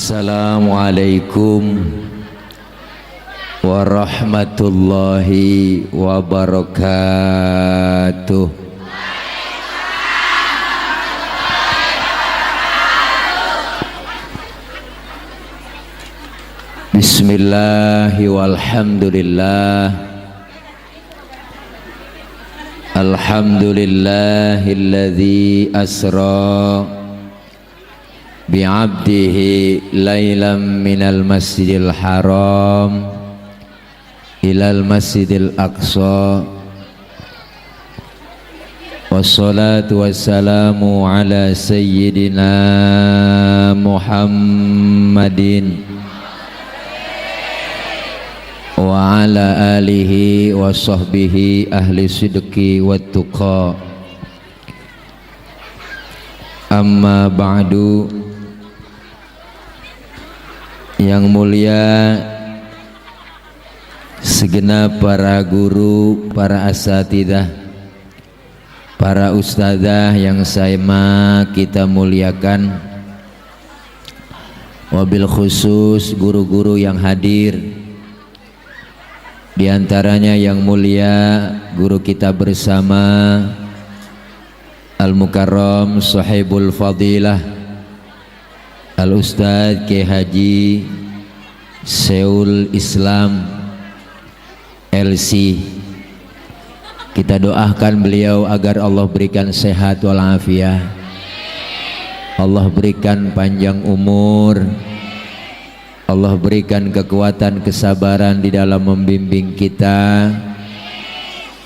Assalamualaikum warahmatullahi wabarakatuh. Bismillahi walhamdulillah. Alhamdulillahilladzi asra bi'abdihi laylan minal masjidil haram ilal masjidil aqsa. Wassalatu wassalamu ala sayyidina Muhammadin wa ala alihi wa sahbihi ahli sidqi wa tuqa. Amma ba'du. Yang mulia segenap para guru, para asatidzah, para ustadzah yang kita muliakan, wabil khusus guru-guru yang hadir, di antaranya yang mulia guru kita bersama Al-Mukarram Sahibul Fadilah Al-Ustadz Kiai Haji Seul Islam LC. Kita doakan beliau agar Allah berikan sehat walafiat, Allah berikan panjang umur, Allah berikan kekuatan kesabaran di dalam membimbing kita,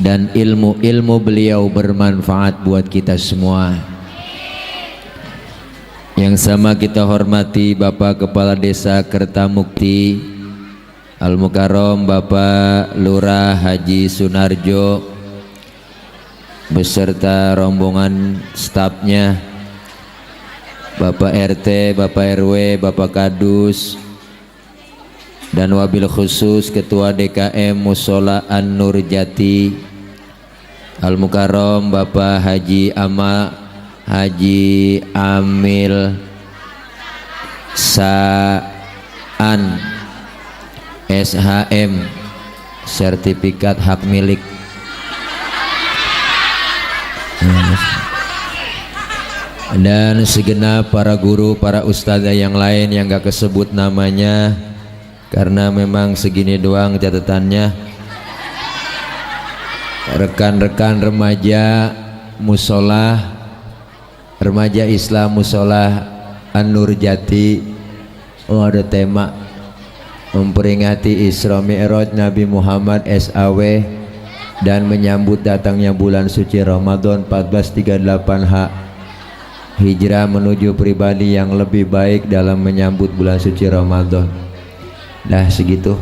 dan ilmu-ilmu beliau bermanfaat buat kita semua. Yang sama kita hormati Bapak Kepala Desa Kertamukti Al-Mukarram Bapak Lurah Haji Sunarjo beserta rombongan stafnya, Bapak RT, Bapak RW, Bapak Kadus, dan wabil khusus Ketua DKM Musola An-Nur Jati Al-Mukarram Bapak Haji Haji Amil Sa'an SHM sertifikat hak milik, dan segenap para guru, para ustadzah yang lain yang gak kesebut namanya karena memang segini doang catatannya. Rekan-rekan remaja musola, remaja Islam Musola An-Nur Jati, ada tema memperingati Isra Mi'raj Nabi Muhammad SAW dan menyambut datangnya bulan suci Ramadan 1438 Hijrah menuju pribadi yang lebih baik dalam menyambut bulan suci Ramadan. Dah segitu.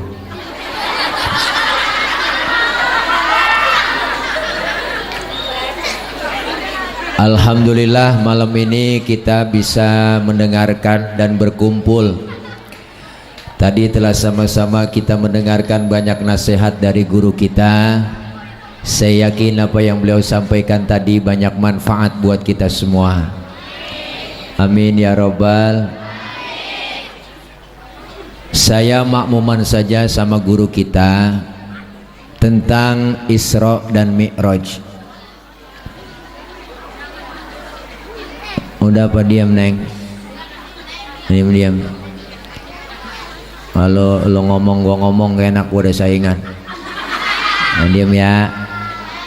Alhamdulillah malam ini kita bisa mendengarkan dan berkumpul. Tadi telah sama-sama kita mendengarkan banyak nasihat dari guru kita. Saya yakin apa yang beliau sampaikan tadi banyak manfaat buat kita semua. Amin ya robbal. Saya makmuman saja sama guru kita tentang Isra dan Mi'raj. Udah apa diam neng? Diam. Kalau lo ngomong gua ngomong gak enak, gua ada saingan. Nah, diam ya.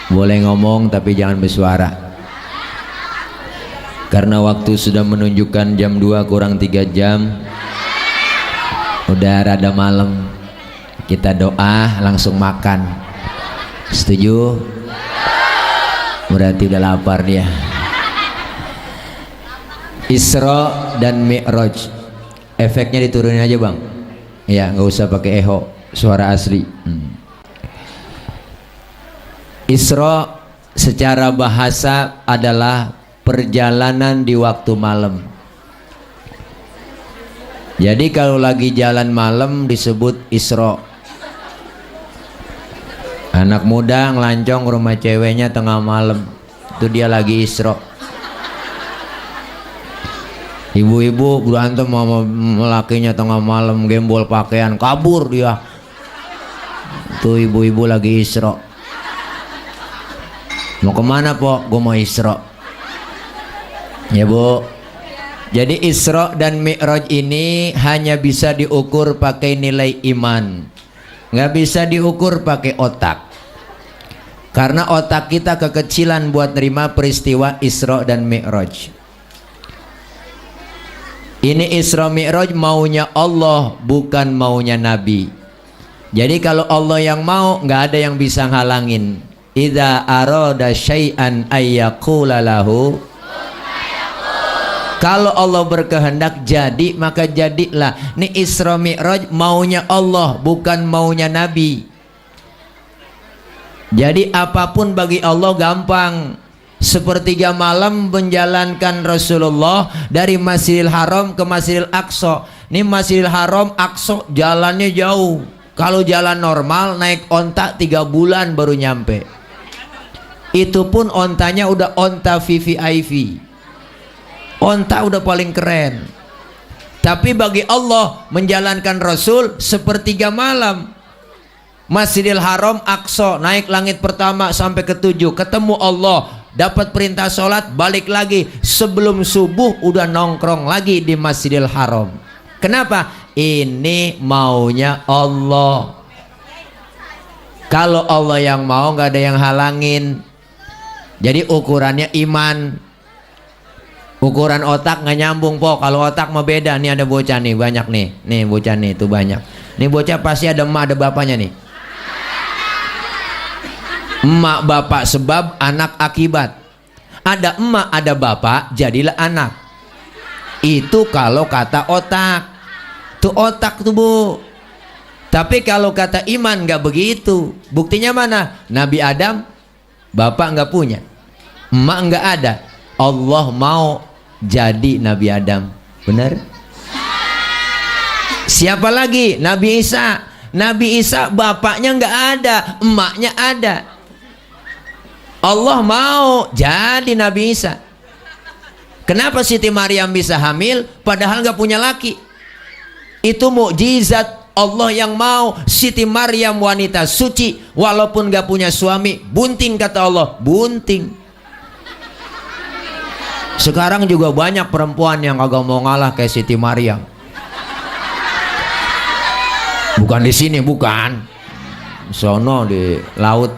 Boleh ngomong tapi jangan bersuara. Karena waktu sudah menunjukkan jam 2 kurang 3 jam. Udah rada malam. Kita doa langsung makan. Setuju? Berarti udah lapar dia. Isra dan Mi'raj, efeknya diturunin aja bang, ya nggak usah pakai echo, suara asli. Isra secara bahasa adalah perjalanan di waktu malam. Jadi kalau lagi jalan malam disebut Isra. Anak muda ngelancong ke rumah ceweknya tengah malam, itu dia lagi Isra. Ibu-ibu berantem sama lelakinya tengah malam, gembol pakaian, kabur dia. Tuh ibu-ibu lagi Isra. Mau kemana po? Gue mau Isra. Ya bu. Jadi Isra dan Mi'raj ini hanya bisa diukur pakai nilai iman, nggak bisa diukur pakai otak. Karena otak kita kekecilan buat nerima peristiwa Isra dan Mi'raj. Ini Isra Mi'raj maunya Allah, bukan maunya Nabi. Jadi kalau Allah yang mau, nggak ada yang bisa ngalangin. Idza arada syai'an ayyaqula lahu. Kalau Allah berkehendak jadi, maka jadilah. Ini Isra Mi'raj maunya Allah, bukan maunya Nabi. Jadi apapun bagi Allah gampang. Sepertiga malam menjalankan Rasulullah dari Masjidil Haram ke Masjidil Aqsa. Ini Masjidil Haram, Aqsa jalannya jauh. Kalau jalan normal naik onta 3 bulan baru nyampe. Itu pun ontanya udah onta VVIP. Onta udah paling keren. Tapi bagi Allah menjalankan Rasul sepertiga malam. Masjidil Haram, Aqsa, naik langit pertama sampai ke-7, ketemu Allah, dapat perintah sholat, balik lagi. Sebelum subuh udah nongkrong lagi di Masjidil Haram. Kenapa? Ini maunya Allah. Kalau Allah yang mau, nggak ada yang halangin. Jadi ukurannya iman. Ukuran otak nggak nyambung po. Kalau otak mah beda. Nih ada bocah nih banyak nih. Nih bocah nih tuh banyak. Nih bocah pasti ada emak ada bapaknya nih. Emak bapak sebab, anak akibat. Ada emak ada bapak jadilah anak. Itu kalau kata otak. Tuh otak tuh bu. Tapi kalau kata iman nggak begitu. Buktinya mana? Nabi Adam bapak nggak punya, emak nggak ada. Allah mau jadi Nabi Adam, benar? Siapa lagi? Nabi Isa. Nabi Isa bapaknya nggak ada, emaknya ada. Allah mau jadi Nabi Isa. Kenapa Siti Maryam bisa hamil padahal nggak punya laki? Itu mukjizat Allah yang mau. Siti Maryam wanita suci, walaupun nggak punya suami, bunting kata Allah, bunting. Sekarang juga banyak perempuan yang agak mau ngalah kayak Siti Maryam. Bukan di sini, bukan. Sono di laut.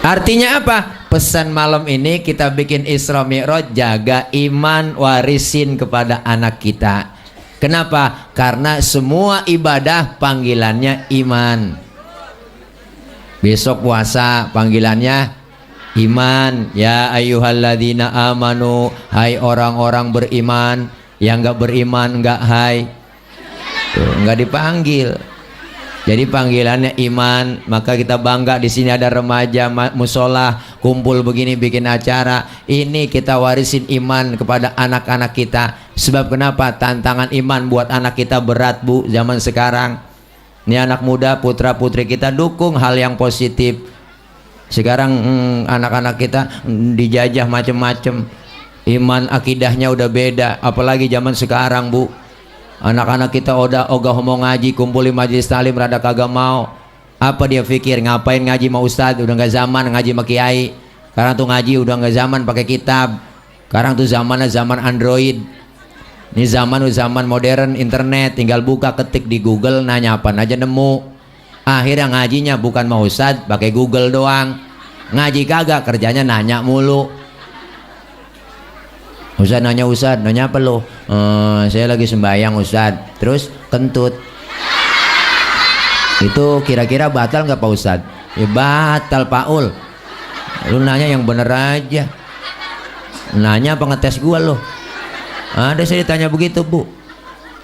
Artinya apa? Pesan malam ini kita bikin Isra Mi'raj, jaga iman, warisin kepada anak kita. Kenapa? Karena semua ibadah panggilannya iman. Besok puasa panggilannya iman. Ya ayyuhalladzina amanu, hai orang-orang beriman. Yang enggak beriman enggak hai. Tuh, enggak dipanggil. Jadi panggilannya iman. Maka kita bangga di sini ada remaja musola kumpul begini bikin acara. Ini kita warisin iman kepada anak-anak kita. Sebab kenapa? Tantangan iman buat anak kita berat bu zaman sekarang. Ini anak muda putra putri kita dukung hal yang positif. Sekarang anak-anak kita dijajah macem-macem. Iman akidahnya udah beda. Apalagi zaman sekarang bu. Anak-anak kita udah ogah mau ngaji, kumpulin majelis talim rada kagak mau. Apa dia pikir ngapain ngaji sama ustadz? Udah nggak zaman ngaji sama kiai. Sekarang tuh ngaji udah nggak zaman pakai kitab. Sekarang tuh zamannya zaman Android. Ini zaman modern internet, tinggal buka ketik di Google, nanya apa aja nemu. Akhirnya ngajinya bukan mau ustadz, pakai Google doang. Ngaji kagak, kerjanya nanya mulu. Ustadz nanya, ustadz nanya apa lo? Saya lagi sembahyang ustadz. Terus kentut. Itu kira-kira batal nggak pak ustadz? Ya batal Paul. Lu nanya yang bener aja. Nanya apa ngetes gua lo? Ada saya ditanya begitu bu.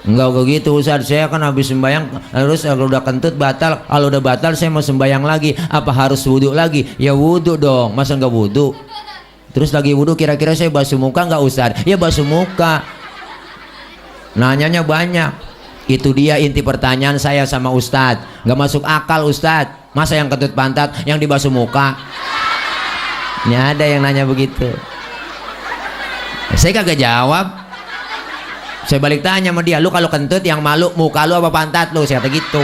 Enggak begitu ustadz, saya kan habis sembahyang terus kalau udah kentut batal. Kalau udah batal saya mau sembahyang lagi. Apa harus wudhu lagi? Ya wudhu dong, masa nggak wudhu? Terus lagi wudhu kira-kira saya basuh muka nggak ustadz? Ya basuh muka. Nanyanya banyak. Itu dia inti pertanyaan saya sama ustadz. Nggak masuk akal ustadz. Masa yang kentut pantat yang dibasuh muka? Ini ada yang nanya begitu. Saya kagak jawab. Saya balik tanya sama dia, lu kalau kentut yang malu muka lu apa pantat lu? Saya kata gitu.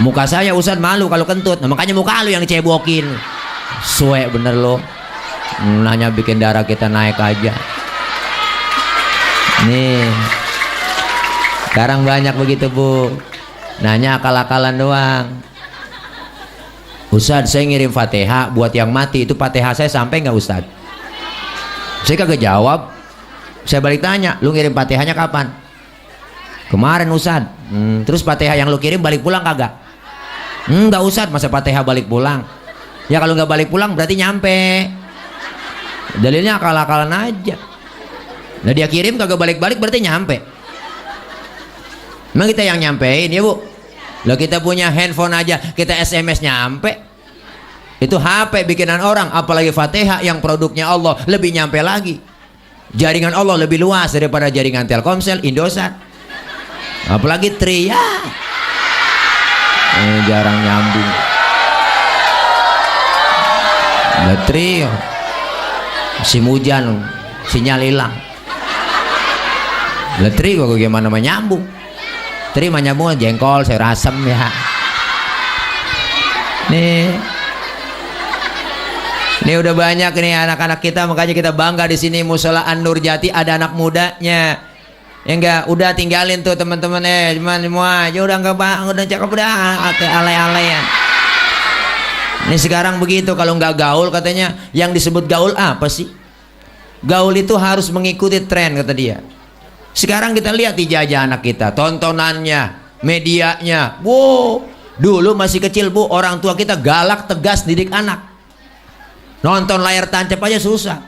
Muka saya Ustaz malu kalau kentut, nah, makanya muka lu yang dicebokin. Suwe bener lo. Nanya bikin darah kita naik aja. Nih. Sekarang banyak begitu Bu. Nanya akal-akalan doang. Ustaz saya ngirim Fatihah buat yang mati, itu Fatihah saya sampai nggak Ustaz? Saya kagak jawab. Saya balik tanya, lu ngirim Fatihahnya kapan? Kemarin Ustaz. Terus Fatihah yang lu kirim balik pulang kagak? Enggak Ustaz, masa Fatihah balik pulang? Ya kalau nggak balik pulang berarti nyampe. Dalilnya akal-akalan aja. Nah dia kirim kagak balik-balik berarti nyampe. Emang kita yang nyampein ya Bu? Lah kita punya handphone aja kita SMS nyampe. Itu HP bikinan orang, apalagi Fatihah yang produknya Allah lebih nyampe lagi. Jaringan Allah lebih luas daripada jaringan Telkomsel, Indosat, apalagi Tri ya. Jarang nyambung. Lah Tri musim hujan sinyal hilang. Lah Tri kok gimana menyambung? Tri menyambung jengkol sayur asem ya. Ini udah banyak nih anak-anak kita, makanya kita bangga di sini Mushola An-Nur Jati ada anak mudanya. Ya enggak, udah tinggalin tuh teman-teman cuman semua aja udah enggak udah cakep udah alay-alayan. Ini sekarang begitu, kalau nggak gaul katanya, yang disebut gaul apa sih? Gaul itu harus mengikuti tren kata dia. Sekarang kita lihat ijazah anak kita, tontonannya, medianya. Wow, dulu masih kecil Bu, orang tua kita galak tegas didik anak. Nonton layar tancap aja susah.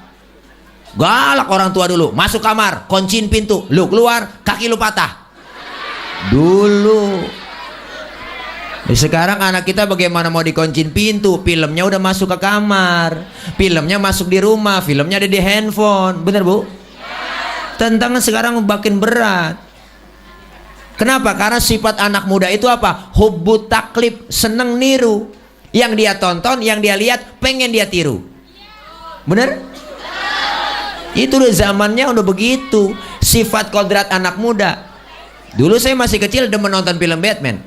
Galak orang tua dulu. Masuk kamar, kunciin pintu, lu keluar, kaki lu patah. Dulu. Sekarang anak kita bagaimana mau dikunciin pintu? Filmnya udah masuk ke kamar, filmnya masuk di rumah, filmnya ada di handphone. Bener Bu? Tantangan sekarang makin berat. Kenapa? Karena sifat anak muda itu apa? Hubbu taklib, seneng niru. Yang dia tonton, yang dia lihat, pengen dia tiru. Bener? Itu udah zamannya udah begitu. Sifat kodrat anak muda. Dulu saya masih kecil demen nonton film Batman.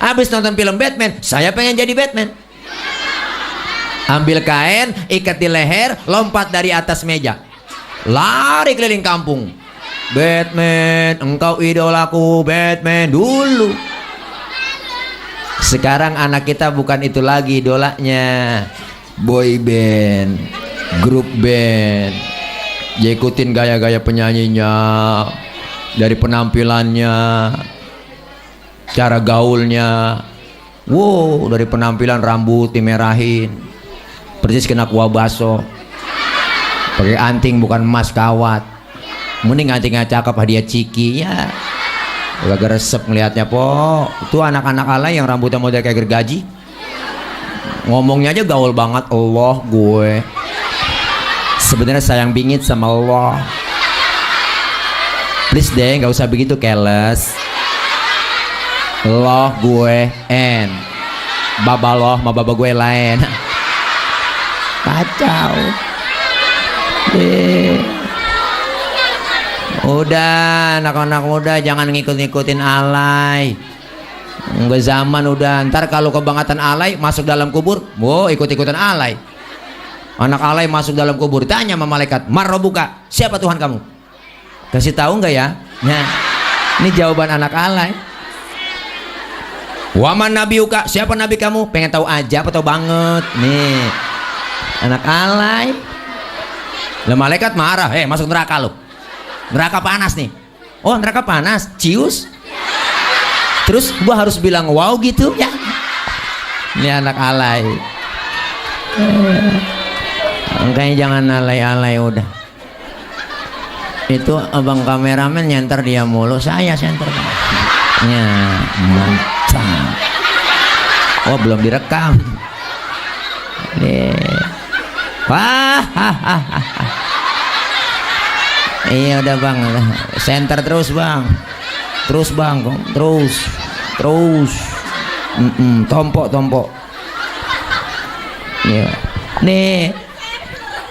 Habis nonton film Batman, saya pengen jadi Batman. Ambil kain, ikat di leher, lompat dari atas meja, lari keliling kampung. Batman, engkau idolaku Batman dulu. Sekarang anak kita bukan itu lagi idolanya. Boy band, grup band. Dia ikutin gaya-gaya penyanyinya, dari penampilannya, cara gaulnya. Wow, dari penampilan rambut dimerahin, persis kena kuah baso. Pakai anting bukan emas kawat. Mending antingnya cakep hadiah ciki ya. Gak resep ngelihatnya po. Itu anak-anak alay yang rambutnya model kayak gergaji. Ngomongnya aja gaul banget. Allah gue sebenarnya sayang bingit sama Allah. Please deh gak usah begitu keles. Allah gue N baba loh sama baba gue lain. Kacau. Udah anak-anak muda jangan ngikut-ngikutin alay. Nggak zaman udah. Ntar kalau kebangetan alay masuk dalam kubur, wow ikut-ikutan alay. Anak alay masuk dalam kubur, tanya sama malaikat, Marrobuka, siapa Tuhan kamu? Kasih tahu nggak ya? Nah, ini jawaban anak alay. Waman nabiuka, siapa nabi kamu? Pengen tahu aja apa tahu banget? Nih anak alay. Lah malaikat marah, masuk neraka lo. Neraka panas nih. Oh neraka panas, cius. Terus gua harus bilang wow gitu ya. Ini anak alay. Makanya jangan alay-alay udah. Itu abang kameramen nyantar dia mulu, saya nyantar. Ya mantap. Oh belum direkam. Wah. Iya udah bang, center terus bang, terus bang, terus, tompok, ya, Nih,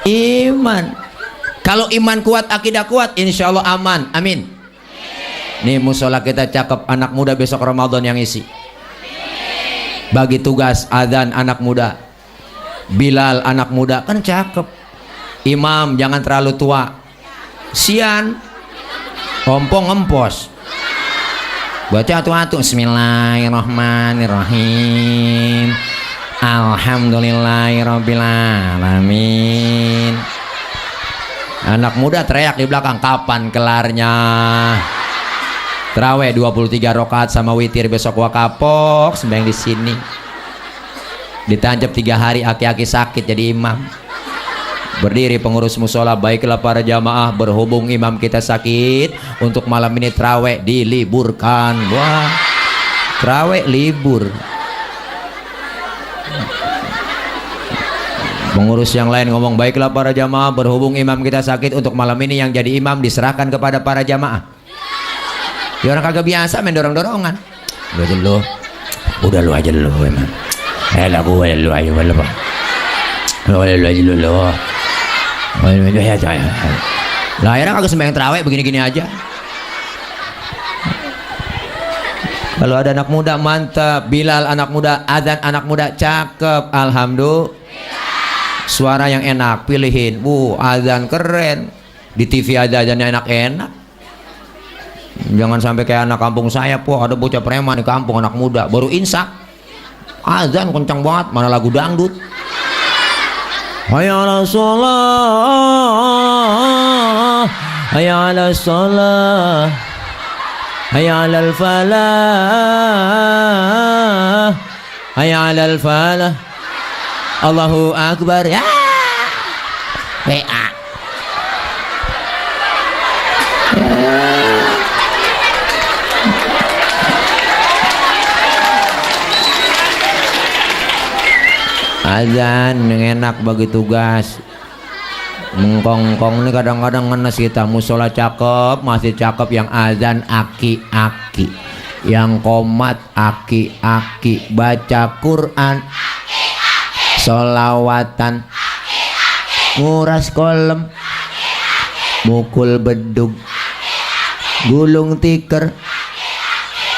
iman. Kalau iman kuat, akidah kuat, insya Allah aman. Amin. Nih musola kita cakep, anak muda besok Ramadan yang isi. Bagi tugas adzan anak muda, Bilal anak muda, kan cakep. Imam jangan terlalu tua. Sian, ompong empos. Baca atu-atu. Bismillahirrahmanirrahim. Alhamdulillahirabbil alamin. Anak muda teriak di belakang, kapan kelarnya? Terawih 23 rakaat sama witir besok wakapok, sembahyang di sini. Ditancap 3 hari aki-aki sakit jadi imam. Berdiri pengurus musola, baiklah para jamaah, berhubung imam kita sakit, untuk malam ini terawih diliburkan. Wah, terawih libur. Pengurus yang lain ngomong, baiklah para jamaah, berhubung imam kita sakit, untuk malam ini yang jadi imam diserahkan kepada para jamaah. Ya orang kagak biasa main dorong-dorongan. Lu aja lu. Udah lu aja lu emang. Lah gue lu aja lu. Lu aja lu. Lah akhirnya kagak sembahyang terawih begini-gini aja. Kalau ada anak muda mantap, Bilal anak muda, adzan anak muda cakep, alhamdulillah. Suara yang enak pilihin. Adzan keren. Di TV aja adzannya enak-enak. Jangan sampai kayak anak kampung saya, ada bocah preman di kampung, anak muda baru insya azan kencang banget, mana lagu dangdut. Hayya 'alas shalah, hayya 'alas shalah, hayya 'alal falah, hayya 'alal falah, Allahu akbar ya. WA azan yang enak bagi tugas. Mengkongkong ini kadang-kadang ngenes kita. Musola cakep, masih cakep yang azan aki-aki, yang komat aki-aki, baca Quran solawatan, nguras kolem, mukul bedug, gulung tikar,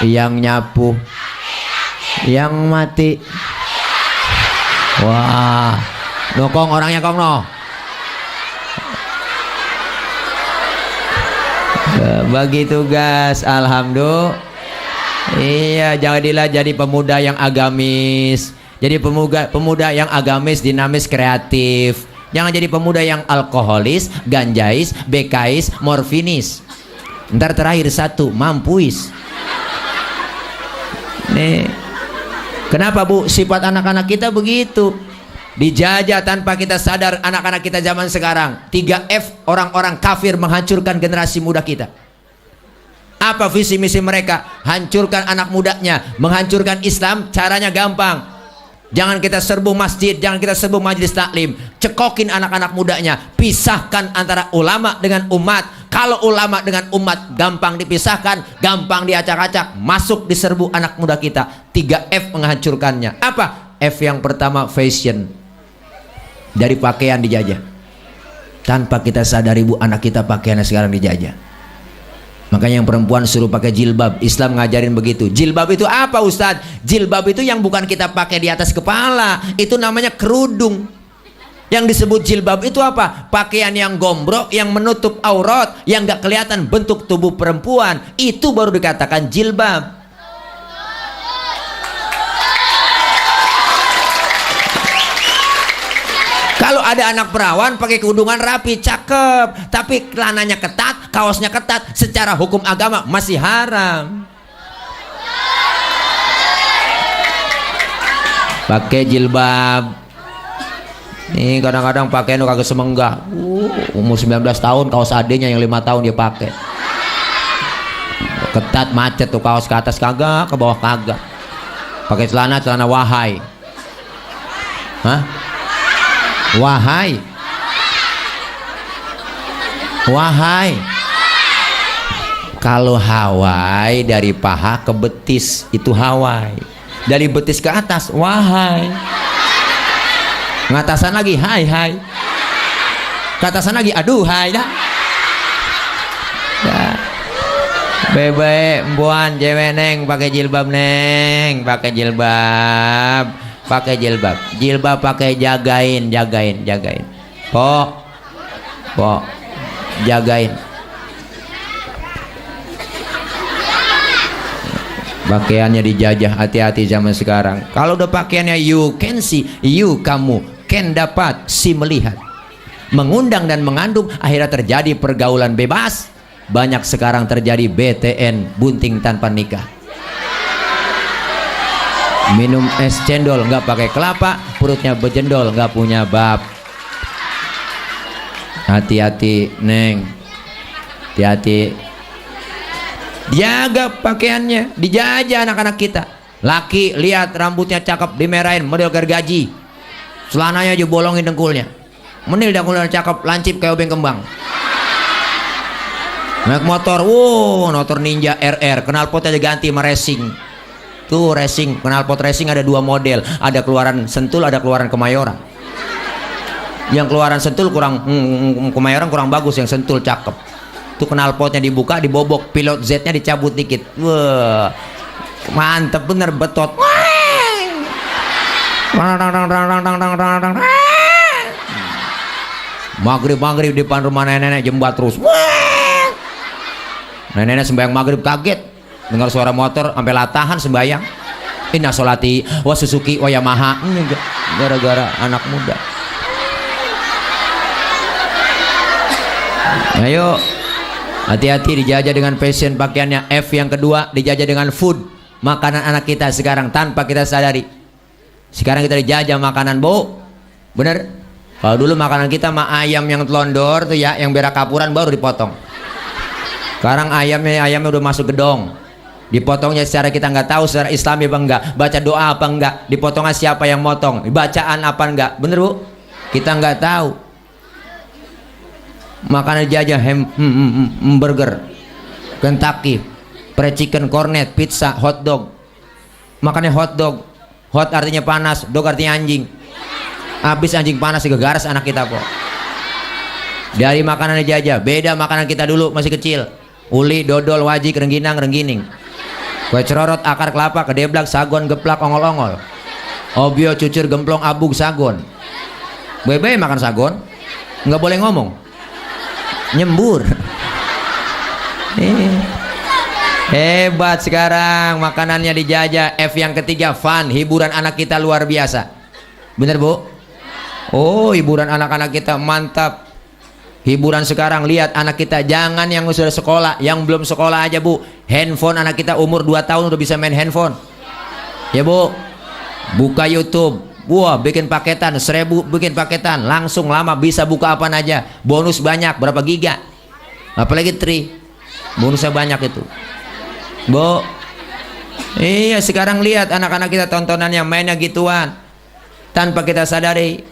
yang nyapu, yang mati. Wah, nokong orangnya kong no. Bagi tugas, alhamdulillah. Iya, jadilah jadi pemuda yang agamis. Jadi pemuda yang agamis, dinamis, kreatif. Jangan jadi pemuda yang alkoholis, ganjais, bekais, morfinis. Ntar terakhir satu, mampuis. Nih. Kenapa Bu? Sifat anak-anak kita begitu. Dijajah tanpa kita sadar anak-anak kita zaman sekarang. 3F, orang-orang kafir menghancurkan generasi muda kita. Apa visi misi mereka? Hancurkan anak mudanya, menghancurkan Islam. Caranya gampang. Jangan kita serbu masjid, jangan kita serbu majelis taklim. Cekokin anak-anak mudanya. Pisahkan antara ulama dengan umat. Kalau ulama dengan umat gampang dipisahkan, gampang diacak-acak, masuk di serbu anak muda kita. 3F menghancurkannya. Apa? F yang pertama, fashion. Dari pakaian dijajah. Tanpa kita sadari Bu, anak kita pakaiannya sekarang dijajah. Makanya yang perempuan suruh pakai jilbab. Islam ngajarin begitu. Jilbab itu apa Ustadz? Jilbab itu yang bukan kita pakai di atas kepala. Itu namanya kerudung. Yang disebut jilbab itu apa? Pakaian yang gombrok, yang menutup aurat, yang gak kelihatan bentuk tubuh perempuan. Itu baru dikatakan jilbab. Kalau ada anak perawan pakai kerudungan rapi, cakep, tapi celananya ketat, kaosnya ketat, secara hukum agama masih haram. Pakai jilbab. Nih kadang-kadang pakaian kagak semenggak. Umur 19 tahun kaos adenya yang 5 tahun dia pakai. Ketat macet tuh, kaos ke atas kagak, ke bawah kagak. Pakai celana wahai. Hah? Wahai. Wahai. Kalau Hawaii dari paha ke betis itu Hawaii. Dari betis ke atas wahai. ngatasan lagi hai hai, katasan lagi aduh hai dah ya. Bebe mbuan cewek neng pakai jilbab neng, pakai jilbab, pakai jilbab, jilbab pakai jagain po jagain. Pakaiannya dijajah, hati-hati zaman sekarang. Kalau udah pakaiannya you can see, kamu can dapat, si melihat, mengundang dan mengandung, akhirnya terjadi pergaulan bebas. Banyak sekarang terjadi BTN, bunting tanpa nikah. Minum es cendol nggak pakai kelapa, perutnya bejendol, nggak punya bab. Hati-hati neng, hati-hati. Jaga pakaiannya, dijajah anak-anak kita. Laki lihat rambutnya cakep, dimerahin model gergaji, celananya aja bolongin dengkulnya, menil dengkulnya cakep, lancip kayak obeng kembang. Naik motor, motor Ninja RR, knalpot aja ganti sama racing. Tuh racing, knalpot racing ada 2 model, ada keluaran Sentul, ada keluaran Kemayoran. Yang keluaran Sentul kurang, Kemayoran kurang bagus, yang Sentul cakep. Tuh knalpotnya dibuka, dibobok, pilot Z-nya dicabut dikit. Wah, mantep bener betot. Maghrib depan rumah nenek jembat terus. Nenek sembahyang maghrib kaget dengar suara motor sampai latahan sembahyang. Inna sholati wa Suzuki wa Yamaha. Gara-gara anak muda. Ayo hati-hati, dijajah dengan fashion pakaiannya. F yang kedua, dijajah dengan food, makanan anak kita sekarang tanpa kita sadari. Sekarang kita dijajah makanan, Bu. Bener? Kalau dulu makanan kita mah ayam yang telondor tuh ya, yang berak kapuran baru dipotong. Sekarang ayamnya udah masuk gedong. Dipotongnya secara kita nggak tahu secara Islami apa enggak, baca doa apa enggak, dipotongnya siapa yang motong, bacaan apa enggak. Bener Bu? Kita nggak tahu. Makanan dijajah hamburger, Kentucky, fried chicken, cornet, pizza, hot dog. Makannya hot dog. Hot artinya panas, dog artinya anjing. Habis anjing panas digegaras anak kita kok. Dari makanan dijajah, beda makanan kita dulu masih kecil. Uli, dodol, wajik, rengginang, renggining. Kue cerorot, akar kelapa, kedeblak, sagon, geplak, ongol-ongol. Obio, cucur, gemplong, abug, sagon. Bebe makan sagon, nggak boleh ngomong. Nyembur. Hebat sekarang makanannya dijajah. F yang ketiga, fun, hiburan anak kita luar biasa. Bener Bu? Oh, hiburan anak-anak kita mantap. Hiburan sekarang, lihat anak kita, jangan yang sudah sekolah, yang belum sekolah aja Bu. Handphone anak kita umur 2 tahun udah bisa main handphone. Ya Bu, buka YouTube. Wah, bikin paketan 1000, bikin paketan langsung lama, bisa buka apa aja, bonus banyak, berapa giga, apalagi tri, bonusnya banyak itu Bu. Iya, sekarang lihat anak-anak kita tontonannya mainnya gituan tanpa kita sadari.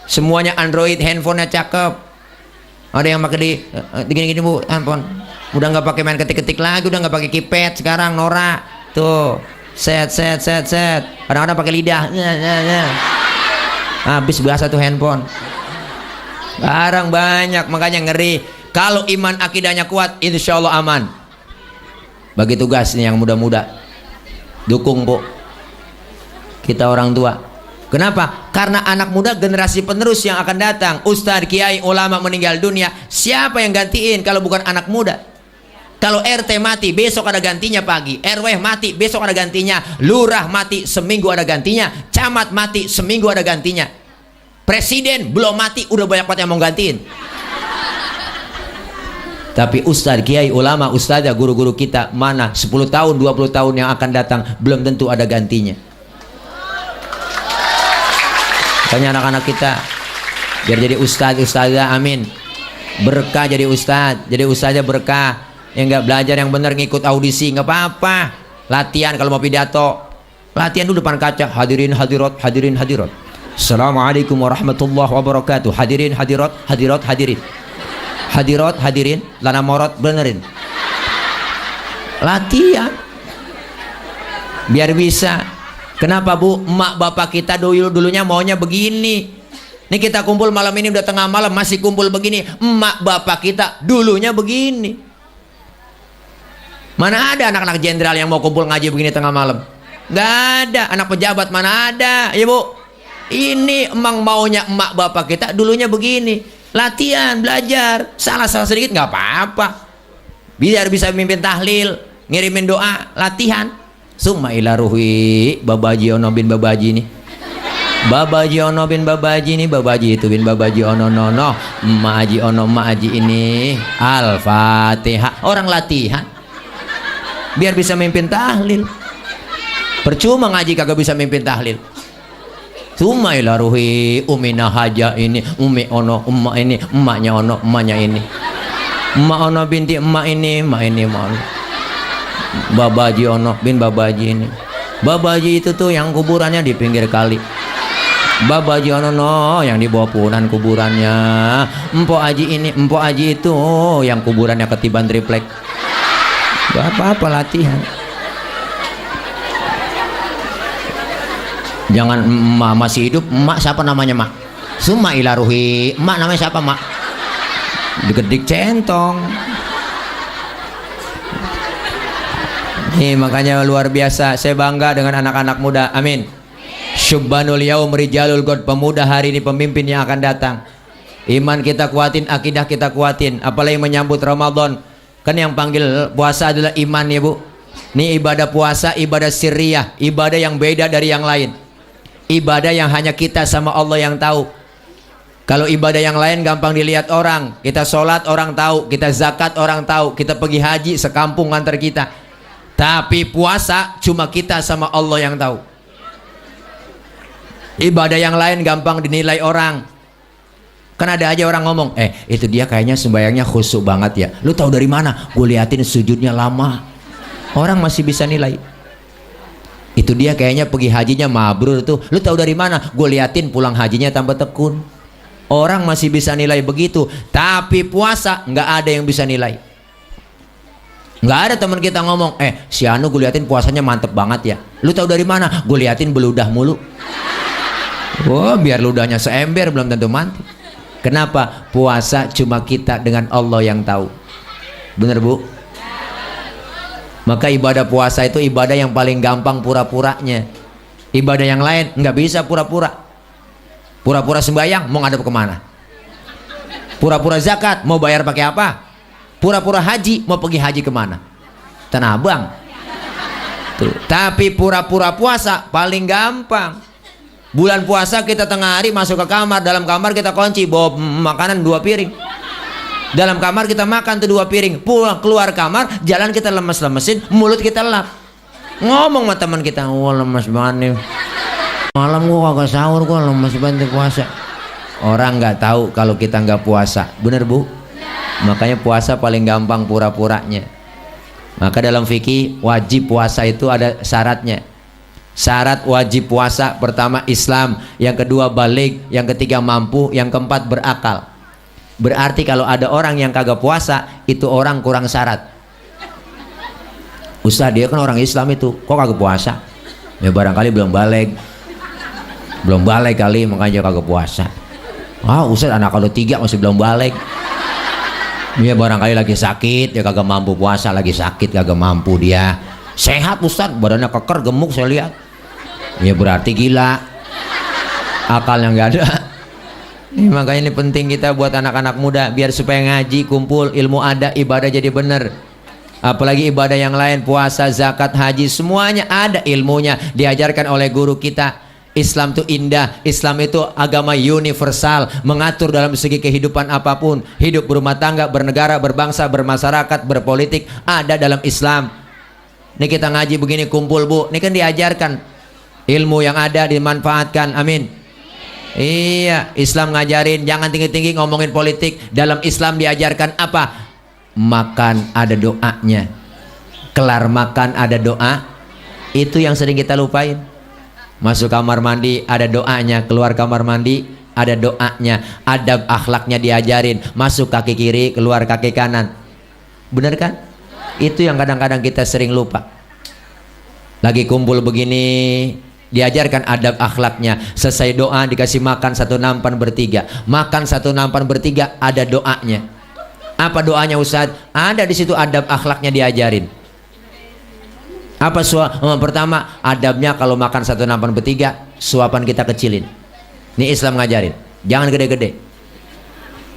Semuanya Android, handphonenya cakep. Ada yang pakai di gini-gini Bu, handphone udah nggak pakai main ketik-ketik lagi, udah nggak pakai keypad sekarang, Nora tuh. Set. Kadang-kadang pakai lidah. Habis biasa tuh handphone. Barang banyak, makanya ngeri. Kalau iman akidahnya kuat, insya Allah aman. Bagi tugas nih yang muda-muda, dukung Bu. Kita orang tua. Kenapa? Karena anak muda generasi penerus yang akan datang. Ustadz, kiai, ulama meninggal dunia, siapa yang gantiin kalau bukan anak muda? Kalau RT mati, besok ada gantinya pagi. RW mati, besok ada gantinya. Lurah mati, seminggu ada gantinya. Camat mati, seminggu ada gantinya. Presiden belum mati, udah banyak banget yang mau gantiin. Tapi ustadz, kiai, ulama, ustadzah, guru-guru kita, mana 10 tahun, 20 tahun yang akan datang, belum tentu ada gantinya. Tanya anak-anak kita, biar jadi ustadz, ustadzah, amin. Berkah jadi ustadz, jadi ustadzah berkah. Yang nggak belajar yang benar, ngikut audisi nggak apa-apa. Latihan kalau mau pidato, latihan dulu depan kaca. Hadirin hadirat, hadirin hadirat, assalamualaikum warahmatullahi wabarakatuh. Hadirin hadirat, hadirat hadirin, hadirat hadirin, lana morot benerin. Latihan biar bisa. Kenapa Bu? Emak bapak kita dulunya maunya begini. Nih kita kumpul malam ini udah tengah malam masih kumpul begini. Emak bapak kita dulunya begini. Mana ada anak-anak jenderal yang mau kumpul ngaji begini tengah malam? Gak ada. Anak pejabat mana ada, ya Bu? Ini emang maunya emak bapak kita dulunya begini. Latihan, belajar. Salah-salah sedikit nggak apa-apa. Biar bisa mimpin tahlil, ngirimin doa, latihan. Summa ila ruhi babaji ono bin babaji ini. Babaji ono bin babaji ini, babaji itu bin babaji ono nono, emak aji ini. Al-Fatihah. Orang latihan biar bisa mimpin tahlil. Percuma ngaji kagak bisa mimpin tahlil. Summa ila ruhi umina haja ini, umi ono emak ini, emaknya ono emaknya ini. Emak ono binti emak ini, emak ini emak ono. Babaji ono bin babaji ini. Babaji itu tuh yang kuburannya di pinggir kali. Babaji ono no yang di bawah punan kuburannya. Empok Aji ini, Empok Aji itu yang kuburannya ketiban triplek. Gak apa-apa latihan. Jangan emak masih hidup, emak siapa namanya mak? Summa ila ruhi, emak namanya siapa mak? Digedik centong. Nih makanya luar biasa, saya bangga dengan anak-anak muda. Amin. Syubbanul yaum rijalul god, pemuda hari ini pemimpin yang akan datang. Iman kita kuatin, akidah kita kuatin, apalagi menyambut Ramadan. Kan yang panggil puasa adalah iman ya Bu. Ini ibadah puasa, ibadah sirriyah, ibadah yang beda dari yang lain. Ibadah yang hanya kita sama Allah yang tahu. Kalau ibadah yang lain gampang dilihat orang. Kita sholat orang tahu, kita zakat orang tahu, kita pergi haji sekampung antar kita. Tapi puasa cuma kita sama Allah yang tahu. Ibadah yang lain gampang dinilai orang. Kan ada aja orang ngomong, itu dia kayaknya sembayangnya khusyuk banget ya. Lu tahu dari mana? Gue liatin sujudnya lama. Orang masih bisa nilai. Itu dia kayaknya pergi hajinya mabrur tuh. Lu tahu dari mana? Gue liatin pulang hajinya tambah tekun. Orang masih bisa nilai begitu. Tapi puasa nggak ada yang bisa nilai. Nggak ada teman kita ngomong, si Anu gue liatin puasanya mantep banget ya. Lu tahu dari mana? Gue liatin beludah mulu. Wah, biar ludahnya seember belum tentu mantep. Kenapa? Puasa cuma kita dengan Allah yang tahu. Bener Bu? Maka ibadah puasa itu ibadah yang paling gampang pura-puranya. Ibadah yang lain nggak bisa pura-pura. Pura-pura sembahyang mau ngadep kemana? Pura-pura zakat mau bayar pakai apa? Pura-pura haji mau pergi haji kemana? Tanah Abang. Tuh. Tapi pura-pura puasa paling gampang. Bulan puasa kita tengah hari masuk ke kamar, dalam kamar kita kunci, bawa makanan 2 piring. Dalam kamar kita makan tuh 2 piring. Pulang keluar kamar, jalan kita lemes-lemesin, mulut kita lap. Ngomong sama teman kita, wah lemes banget nih. Malam gua kagak sahur, gua lemes banget puasa. Orang nggak tahu kalau kita nggak puasa, bener Bu? Makanya puasa paling gampang pura-puranya. Maka dalam fikih wajib puasa itu ada syaratnya. Syarat wajib puasa pertama Islam, yang kedua balik, yang ketiga mampu, yang keempat berakal. Berarti kalau ada orang yang kagak puasa, itu orang kurang syarat. Ustaz, dia kan orang Islam itu, kok kagak puasa? Ya barangkali belum balik. Belum balik kali, makanya kagak puasa. Ustaz anak kalau 3 masih belum balik. Dia barangkali lagi sakit, dia kagak mampu puasa, lagi sakit kagak mampu dia. Sehat Ustaz, badannya keker, gemuk saya lihat. Ya berarti gila. Akalnya nggak ada. Makanya ini penting kita buat anak-anak muda, biar supaya ngaji, kumpul, ilmu ada, ibadah jadi bener. Apalagi ibadah yang lain, puasa, zakat, haji, semuanya ada ilmunya, diajarkan oleh guru kita. Islam itu indah, Islam itu agama universal, mengatur dalam segi kehidupan apapun, hidup berumah tangga, bernegara, berbangsa, bermasyarakat, berpolitik, ada dalam Islam. Ini kita ngaji begini kumpul Bu, ini kan diajarkan ilmu yang ada dimanfaatkan. Amin. Iya, Islam ngajarin jangan tinggi-tinggi ngomongin politik. Dalam Islam diajarkan apa? Makan ada doanya, kelar makan ada doa. Itu yang sering kita lupain. Masuk kamar mandi ada doanya, keluar kamar mandi ada doanya, adab akhlaknya diajarin. Masuk kaki kiri, keluar kaki kanan. Bener kan? Itu yang kadang-kadang kita sering lupa. Lagi kumpul begini, Diajarkan adab akhlaknya. Selesai doa dikasih makan satu nampan bertiga. Makan satu nampan bertiga, ada doanya. Apa doanya Ustadz? Ada di situ adab akhlaknya diajarin. Apa pertama adabnya kalau makan satu nampan bertiga, suapan kita kecilin. Ini Islam ngajarin, jangan gede-gede.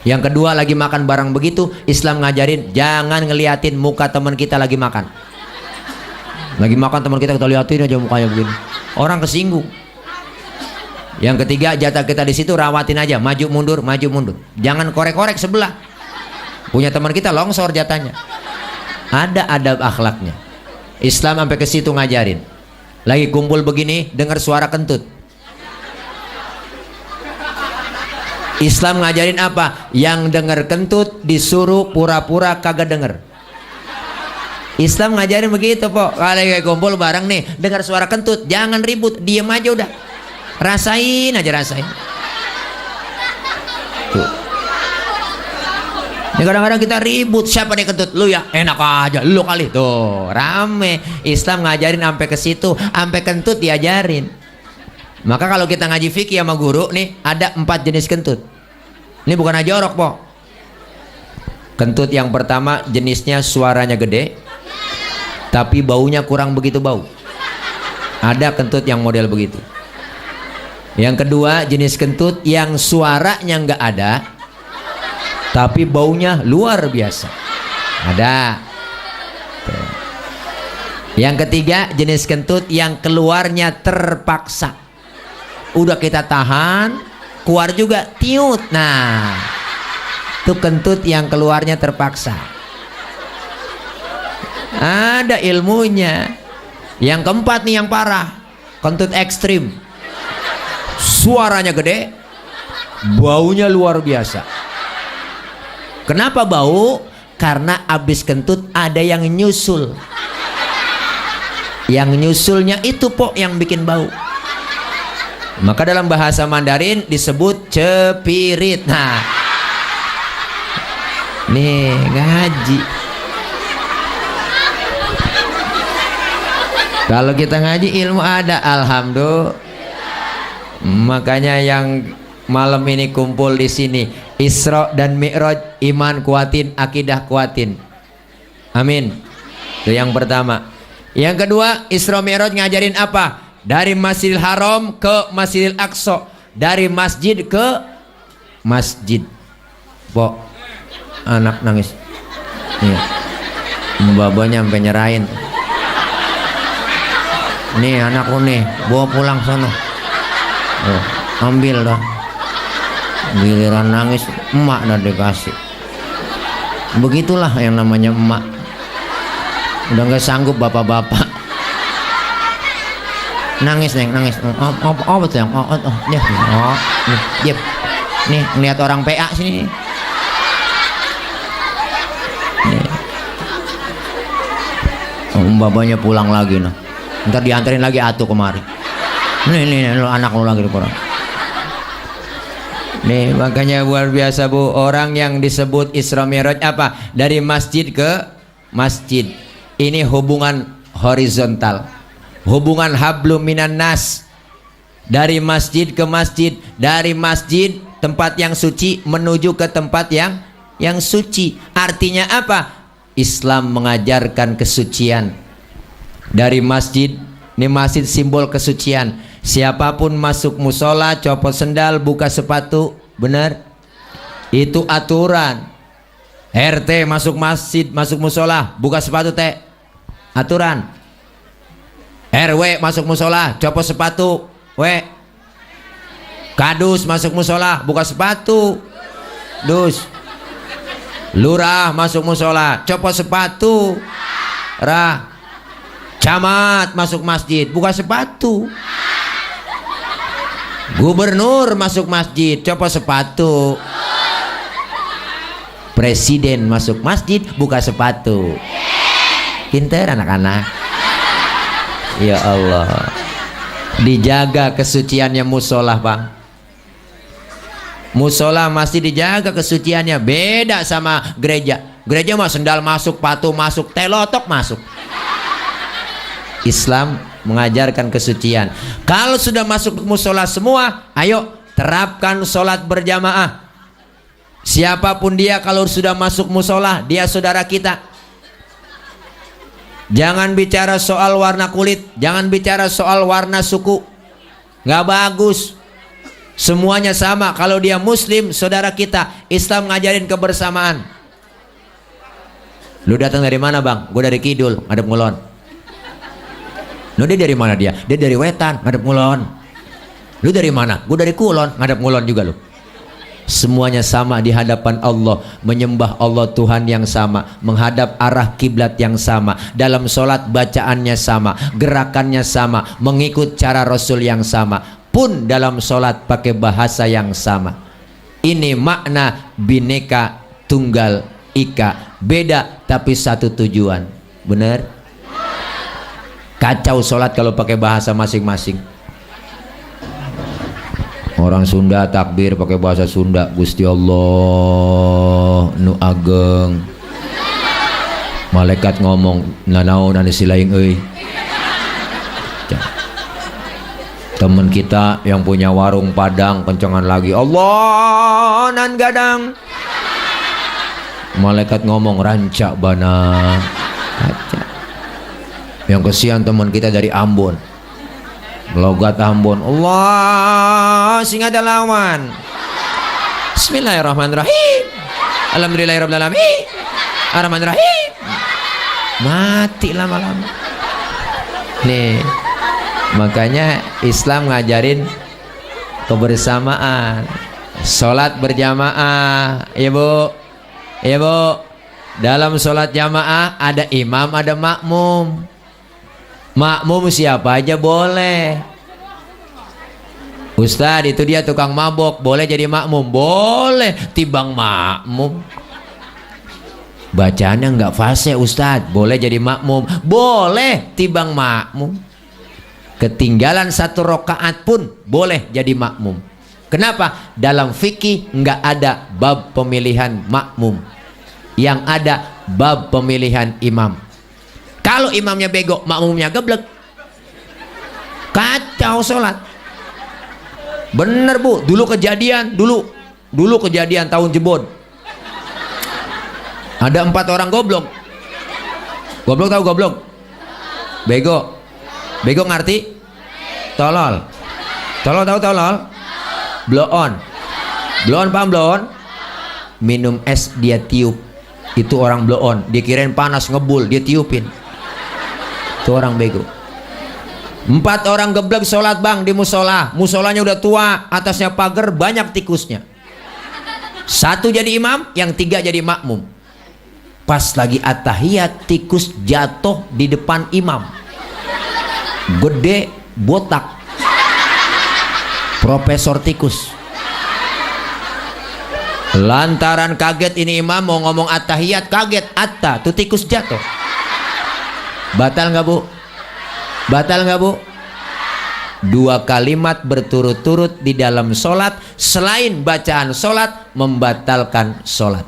Yang kedua, lagi makan barang begitu, Islam ngajarin jangan ngeliatin muka teman kita lagi makan. Lagi makan teman kita liatin aja mukanya begini, orang kesinggung. Yang ketiga, jatah kita di situ rawatin aja, maju mundur, jangan korek-korek sebelah. Punya teman kita longsor jatahnya. Ada adab akhlaknya. Islam sampai ke situ ngajarin. Lagi kumpul begini, dengar suara kentut. Islam ngajarin apa? Yang dengar kentut disuruh pura-pura kagak denger. Islam ngajarin begitu, Pok. Kalau kayak kumpul bareng nih, dengar suara kentut, jangan ribut, diem aja udah. Rasain aja, rasain. Tuh. Ini kadang-kadang kita ribut, siapa nih kentut? Lu ya? Enak aja, lu kali. Tuh, rame. Islam ngajarin sampai ke situ, sampai kentut diajarin. Maka kalau kita ngaji fikih sama guru nih, ada 4 jenis kentut. Ini bukan jorok, Pok. Kentut yang pertama jenisnya suaranya gede, tapi baunya kurang begitu bau. Ada kentut yang model begitu. Yang kedua, jenis kentut yang suaranya nggak ada, tapi baunya luar biasa. Ada. Yang ketiga, jenis kentut yang keluarnya terpaksa. Udah kita tahan, keluar juga tiut. Nah, itu kentut yang keluarnya terpaksa. Ada ilmunya. Yang keempat nih yang parah, kentut ekstrim. Suaranya gede, baunya luar biasa. Kenapa bau? Karena abis kentut ada yang nyusul. Yang nyusulnya itu, Pok, yang bikin bau. Maka dalam bahasa Mandarin disebut cepirit. Nah, nih ngaji. Kalau kita ngaji ilmu ada, alhamdulillah. Makanya yang malam ini kumpul di sini, Isra dan Mi'raj, iman kuatin, akidah kuatin. Amin. Itu yang pertama. Yang kedua, Isra Mi'raj ngajarin apa? Dari Masjidil Haram ke Masjidil Aqsa, dari masjid ke masjid. Pok, anak nangis. Iya. Babanya sampai nyerahin. Nih anakku nih, bawa pulang sono. Oh, ambil dah. Giliran nangis, emak dah dikasih. Begitulah yang namanya emak. Udah nggak sanggup bapak-bapak. Nangis neng, nangis. Oh betul yang. Nih ngeliat orang PA sini. Nih. Babanya pulang lagi nah. Ntar dianterin lagi atuh kemari. Nih lo anak lo lagi di koran. Nih makanya luar biasa, Bu. Orang yang disebut Isra Mi'raj apa? Dari masjid ke masjid. Ini hubungan horizontal, hubungan hablum minan nas. Dari masjid ke masjid, dari masjid tempat yang suci menuju ke tempat yang suci. Artinya apa? Islam mengajarkan kesucian. Dari masjid, ini masjid simbol kesucian. Siapapun masuk musola, copot sendal, buka sepatu, benar? Itu aturan. RT masuk masjid, masuk musola, buka sepatu, teh, aturan. RW masuk musola, copot sepatu, Kadus masuk musola, buka sepatu, dus. Lurah masuk musola, copot sepatu, rah. Camat masuk masjid, buka sepatu. Gubernur masuk masjid, copot sepatu. Presiden masuk masjid, buka sepatu. Pinter anak-anak. Ya Allah. Dijaga kesuciannya musola, Bang. Musola masih dijaga kesuciannya. Beda sama gereja. Gereja mah sendal masuk, patu masuk, telotok masuk. Islam mengajarkan kesucian. Kalau sudah masuk musola semua, ayo terapkan sholat berjamaah. Siapapun dia, kalau sudah masuk musola, dia saudara kita. Jangan bicara soal warna kulit, jangan bicara soal warna suku, nggak bagus. Semuanya sama. Kalau dia muslim, saudara kita. Islam ngajarin kebersamaan. Lu datang dari mana bang? Gue dari Kidul, ngadep ngulon. Lu dia dari mana dia? Dia dari Wetan, ngadep ngulon. Lu dari mana? Gue dari Kulon, ngadep ngulon juga lu. Semuanya sama di hadapan Allah, menyembah Allah Tuhan yang sama, menghadap arah kiblat yang sama, dalam sholat bacaannya sama, gerakannya sama, mengikut cara Rasul yang sama, pun dalam sholat pakai bahasa yang sama. Ini makna Bhinneka Tunggal Ika, beda tapi satu tujuan. Bener? Kacau sholat kalau pakai bahasa masing-masing. Orang Sunda takbir pakai bahasa Sunda, Gusti Allah nu ageng. Malaikat ngomong nanaon anu silaing euy. Temen kita yang punya warung Padang kencengan lagi, Allah nan gadang. Malaikat ngomong ranca bana. Kaca. Yang kesian teman kita dari Ambon, logat Ambon, Allah sing ada lawan. Bismillahirrahmanirrahim. Alhamdulillahirabbil alamin. Arrahmanirrahim. Mati lama-lama. Nih, makanya Islam ngajarin kebersamaan, sholat berjamaah. Ya bu, ya bu. Dalam sholat jamaah ada imam, ada makmum. Makmum siapa aja boleh. Ustadz itu dia tukang mabok, boleh jadi makmum? Boleh, tibang makmum. Bacaannya nggak fase Ustadz, boleh jadi makmum? Boleh, tibang makmum. Ketinggalan satu rokaat pun boleh jadi makmum. Kenapa? Dalam fikih nggak ada bab pemilihan makmum, yang ada bab pemilihan imam. Kalau imamnya bego, makmumnya geblek, kacau sholat. Bener bu, dulu kejadian tahun jebon. Ada 4 orang goblok. Goblok tahu goblok? Bego. Bego ngerti? Tolol. Tolol tahu tolol? Blow on. Blow on paham blow on? Minum es dia tiup. Itu orang blow on. Dia kirain panas ngebul, dia tiupin. Itu orang bego. 4 orang geblek sholat bang di musola. Musolanya udah tua, atasnya pagar, banyak tikusnya. 1 jadi imam, yang 3 jadi makmum. Pas lagi at-tahiyat, tikus jatuh di depan imam. Gede, botak. Profesor tikus. Lantaran kaget ini imam mau ngomong at-tahiyat, kaget, atta, tuh tikus jatuh. Batal nggak bu? Batal nggak bu? 2 kalimat berturut-turut di dalam sholat, selain bacaan sholat, membatalkan sholat.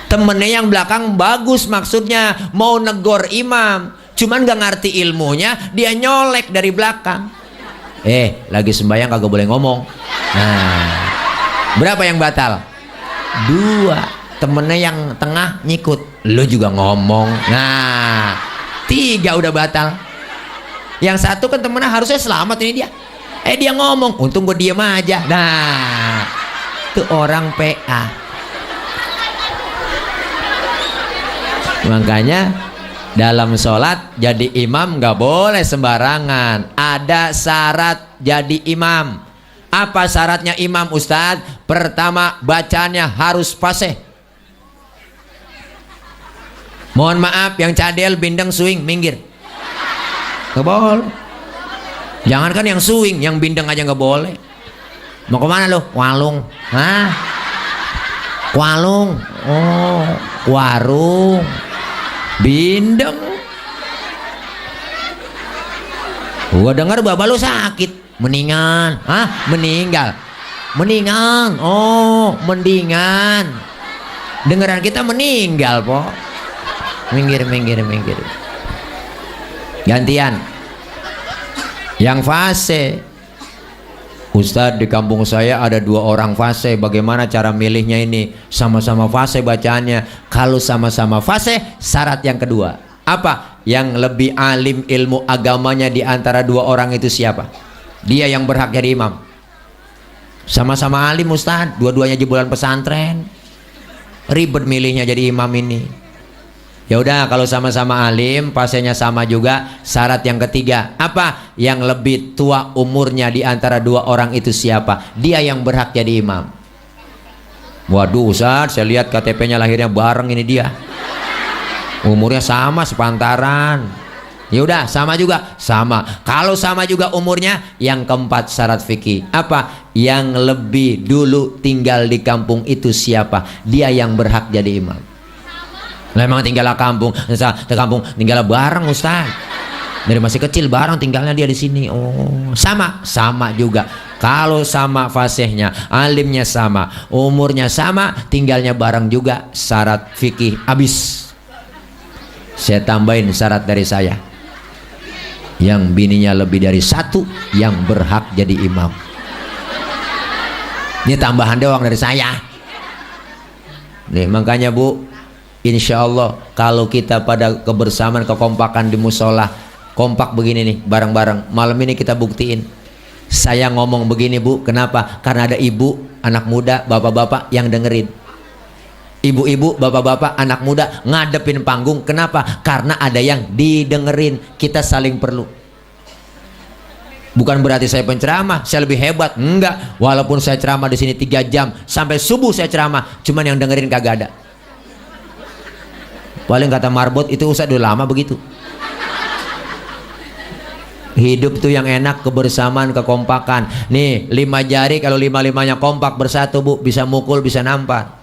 Temennya yang belakang bagus maksudnya, mau negor imam, cuman nggak ngerti ilmunya, dia nyolek dari belakang. Lagi sembahyang kagak boleh ngomong. Nah, berapa yang batal? 2. Temennya yang tengah nyikut, lu juga ngomong. Nah, 3 udah batal. Yang 1 kan temennya harusnya selamat ini dia. Dia ngomong, untung gue diem aja. Nah, itu orang PA. Makanya dalam sholat jadi imam nggak boleh sembarangan. Ada syarat jadi imam. Apa syaratnya imam Ustadz? Pertama, bacaannya harus fasih. Mohon maaf, yang cadel, bindeng, swing, minggir. Gak boleh. Jangankan yang swing, yang bindeng aja gak boleh. Mau kemana lo? Walung. Hah? Walung. Oh, warung. Bindeng. Gua dengar bapak lu sakit. Mendingan. Hah? Meninggal. Mendingan. Oh, mendingan. Dengeran kita meninggal, po. Minggir. gantian. Yang fase, Ustadz, di kampung saya ada 2 orang fase, bagaimana cara milihnya ini? Sama-sama fase bacaannya. Kalau sama-sama fase, syarat yang kedua apa? Yang lebih alim ilmu agamanya di antara 2 orang itu siapa? Dia yang berhak jadi imam. Sama-sama alim Ustadz, dua-duanya jebolan pesantren, ribet milihnya jadi imam ini. Ya udah, kalau sama-sama alim, fasenya sama juga. Syarat yang ketiga apa? Yang lebih tua umurnya di antara 2 orang itu siapa? Dia yang berhak jadi imam. Waduh Ustaz, saya lihat KTP-nya lahirnya bareng ini dia. Umurnya sama sepantaran. Ya udah, sama juga. Sama. Kalau sama juga umurnya, yang keempat syarat fikih. Apa? Yang lebih dulu tinggal di kampung itu siapa? Dia yang berhak jadi imam. Lah emang tinggallah kampung, kampung tinggallah bareng Ustaz. Dari masih kecil bareng tinggalnya dia di sini. Oh, sama juga. Kalau sama fasihnya, alimnya sama, umurnya sama, tinggalnya bareng juga, syarat fikih habis. Saya tambahin syarat dari saya. Yang bininya lebih dari 1 yang berhak jadi imam. Ini tambahan doang dari saya. Nih makanya Bu, insya Allah kalau kita pada kebersamaan, kekompakan di musola, kompak begini nih bareng-bareng, malam ini kita buktiin. Saya ngomong begini Bu, kenapa? Karena ada ibu, anak muda, bapak-bapak yang dengerin. Ibu-ibu, bapak-bapak, anak muda ngadepin panggung. Kenapa? Karena ada yang didengerin. Kita saling perlu. Bukan berarti saya penceramah, saya lebih hebat. Enggak. Walaupun saya ceramah di sini 3 jam sampai subuh saya ceramah, cuman yang dengerin kagak ada. Paling kata Marbot itu Ustaz udah lama begitu. Hidup tuh yang enak kebersamaan, kekompakan. Nih 5 jari kalau 5-5-nya kompak bersatu Bu, bisa mukul, bisa nampar.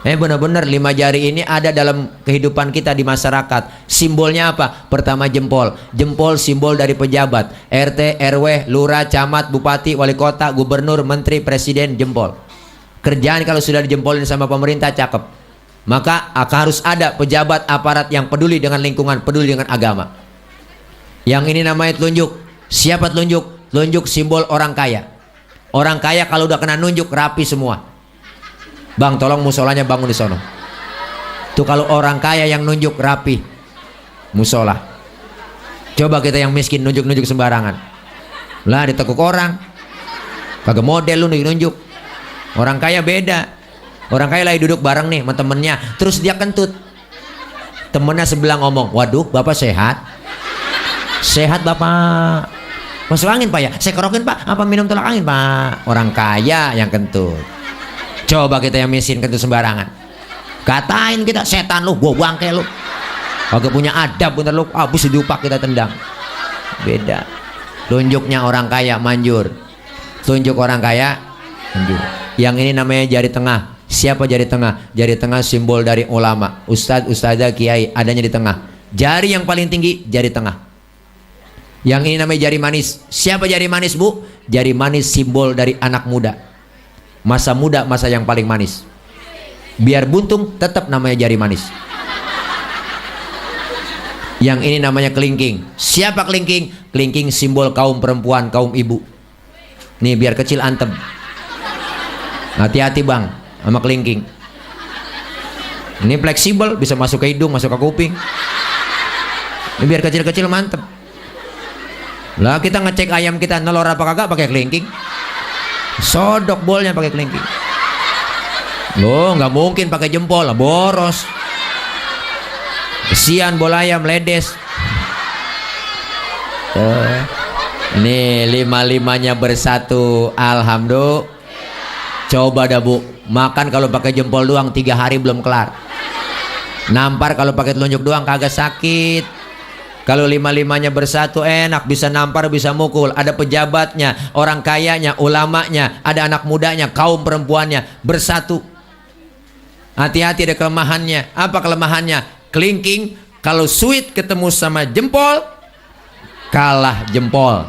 Benar-benar 5 jari ini ada dalam kehidupan kita di masyarakat. Simbolnya apa? Pertama jempol. Jempol simbol dari pejabat. RT, RW, lurah, camat, bupati, wali kota, gubernur, menteri, presiden, jempol. Kerjaan kalau sudah dijempolin sama pemerintah cakep. Maka harus ada pejabat aparat yang peduli dengan lingkungan, peduli dengan agama. Yang ini namanya telunjuk. Siapa telunjuk? Telunjuk simbol orang kaya. Orang kaya kalau udah kena nunjuk rapi semua. Bang, tolong musolanya bangun di sono. Tuh kalau orang kaya yang nunjuk rapi musola. Coba kita yang miskin nunjuk-nunjuk sembarangan. Lah ditekuk orang. Kagak model lu nunjuk-nunjuk. Orang kaya beda. Orang kaya lagi duduk bareng nih sama temennya, terus dia kentut. Temennya sebelah ngomong, waduh bapak sehat? Sehat bapak. Masuk angin pak ya? Saya kerokin pak. Apa minum tolak angin pak? Orang kaya yang kentut. Coba kita yang miskin kentut sembarangan. Katain kita, setan lu, gua bangke lu. Kagak punya adab bener lu, habis diupak kita tendang. Beda. Tunjuknya orang kaya manjur. Tunjuk orang kaya manjur. Yang ini namanya jari tengah. Siapa jari tengah? Jari tengah simbol dari ulama, ustadz, ustadzah, kiai, adanya di tengah. Jari yang paling tinggi jari tengah. Yang ini namanya jari manis. Siapa jari manis Bu? Jari manis simbol dari anak muda. Masa muda, masa yang paling manis. Biar buntung tetap namanya jari manis. Yang ini namanya kelingking. Siapa kelingking? Kelingking simbol kaum perempuan, kaum ibu. Nih biar kecil antem. Hati-hati bang sama kelingking. Ini fleksibel, bisa masuk ke hidung, masuk ke kuping. Ini biar kecil-kecil mantep. Lah kita ngecek ayam kita nelor apa kagak pakai kelingking. Sodok bolnya pakai kelingking. Loh nggak mungkin pakai jempol lah, boros. Kesian bola ayam ledes. Nih 5-5-nya bersatu, alhamdulillah. Coba dah Bu, makan kalau pakai jempol doang 3 hari belum kelar. Nampar kalau pakai telunjuk doang kagak sakit. Kalau 5-5-nya bersatu enak, bisa nampar, bisa mukul. Ada pejabatnya, orang kayanya, ulamanya, ada anak mudanya, kaum perempuannya bersatu. Hati-hati ada kelemahannya. Apa kelemahannya? Kelingking kalau sweet ketemu sama jempol kalah jempol.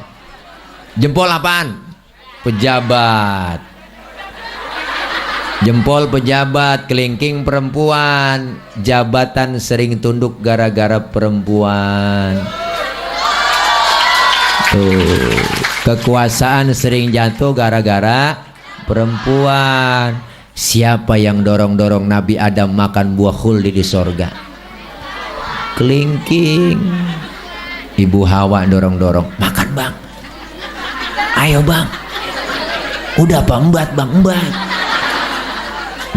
Jempol apaan? Pejabat. Jempol pejabat, kelingking perempuan, jabatan sering tunduk gara-gara perempuan. Tuh, kekuasaan sering jatuh gara-gara perempuan. Siapa yang dorong-dorong Nabi Adam makan buah khuldi di sorga? Kelingking. Ibu Hawa dorong-dorong, makan bang, ayo bang, udah apa embat bang, embat.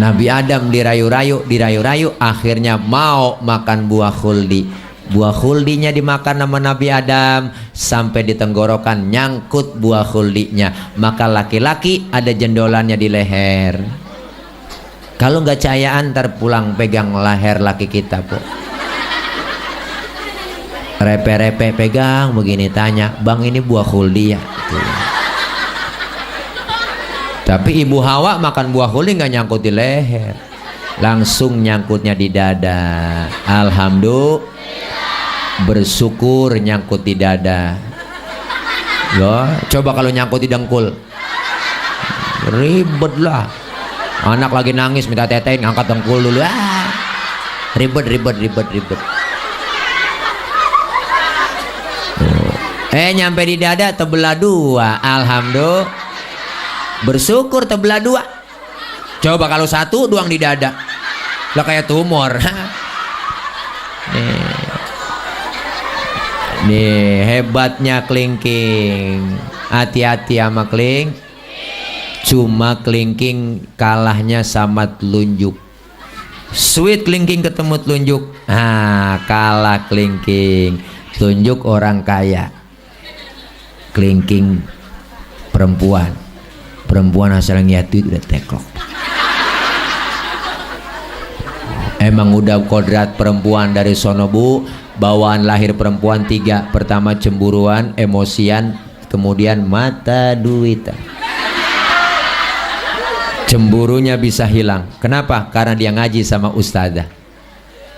Nabi Adam dirayu-rayu, akhirnya mau makan buah khuldi. Buah khuldinya dimakan sama Nabi Adam sampai di tenggorokan nyangkut buah khuldinya. Maka laki-laki ada jendolannya di leher. Kalau nggak cayaan ntar pulang pegang leher laki kita po. Repe-repe pegang begini, tanya, bang ini buah khuldi ya? Tapi Ibu Hawa makan buah khuldi nggak nyangkut di leher, langsung nyangkutnya di dada. Alhamdulillah, bersyukur nyangkut di dada. Loh, coba kalau nyangkut di dengkul, ribet lah. Anak lagi nangis minta tetein, ngangkat dengkul dulu. Ribet. Nyampe di dada tebelah dua. Alhamdulillah, bersyukur tebelah dua. Coba kalau satu doang di dada, lah kayak tumor. Nih hebatnya kelingking. Hati-hati sama kelingking. Cuma kelingking kalahnya sama telunjuk. Sweet kelingking ketemu telunjuk, kalah kelingking. Telunjuk orang kaya, kelingking perempuan. Perempuan asal ngeliat duit udah teklok. Emang udah kodrat perempuan dari sono bu. Bawaan lahir perempuan 3. Pertama cemburuan, emosian, kemudian mata duitan. Cemburunya bisa hilang. Kenapa? Karena dia ngaji sama ustadzah.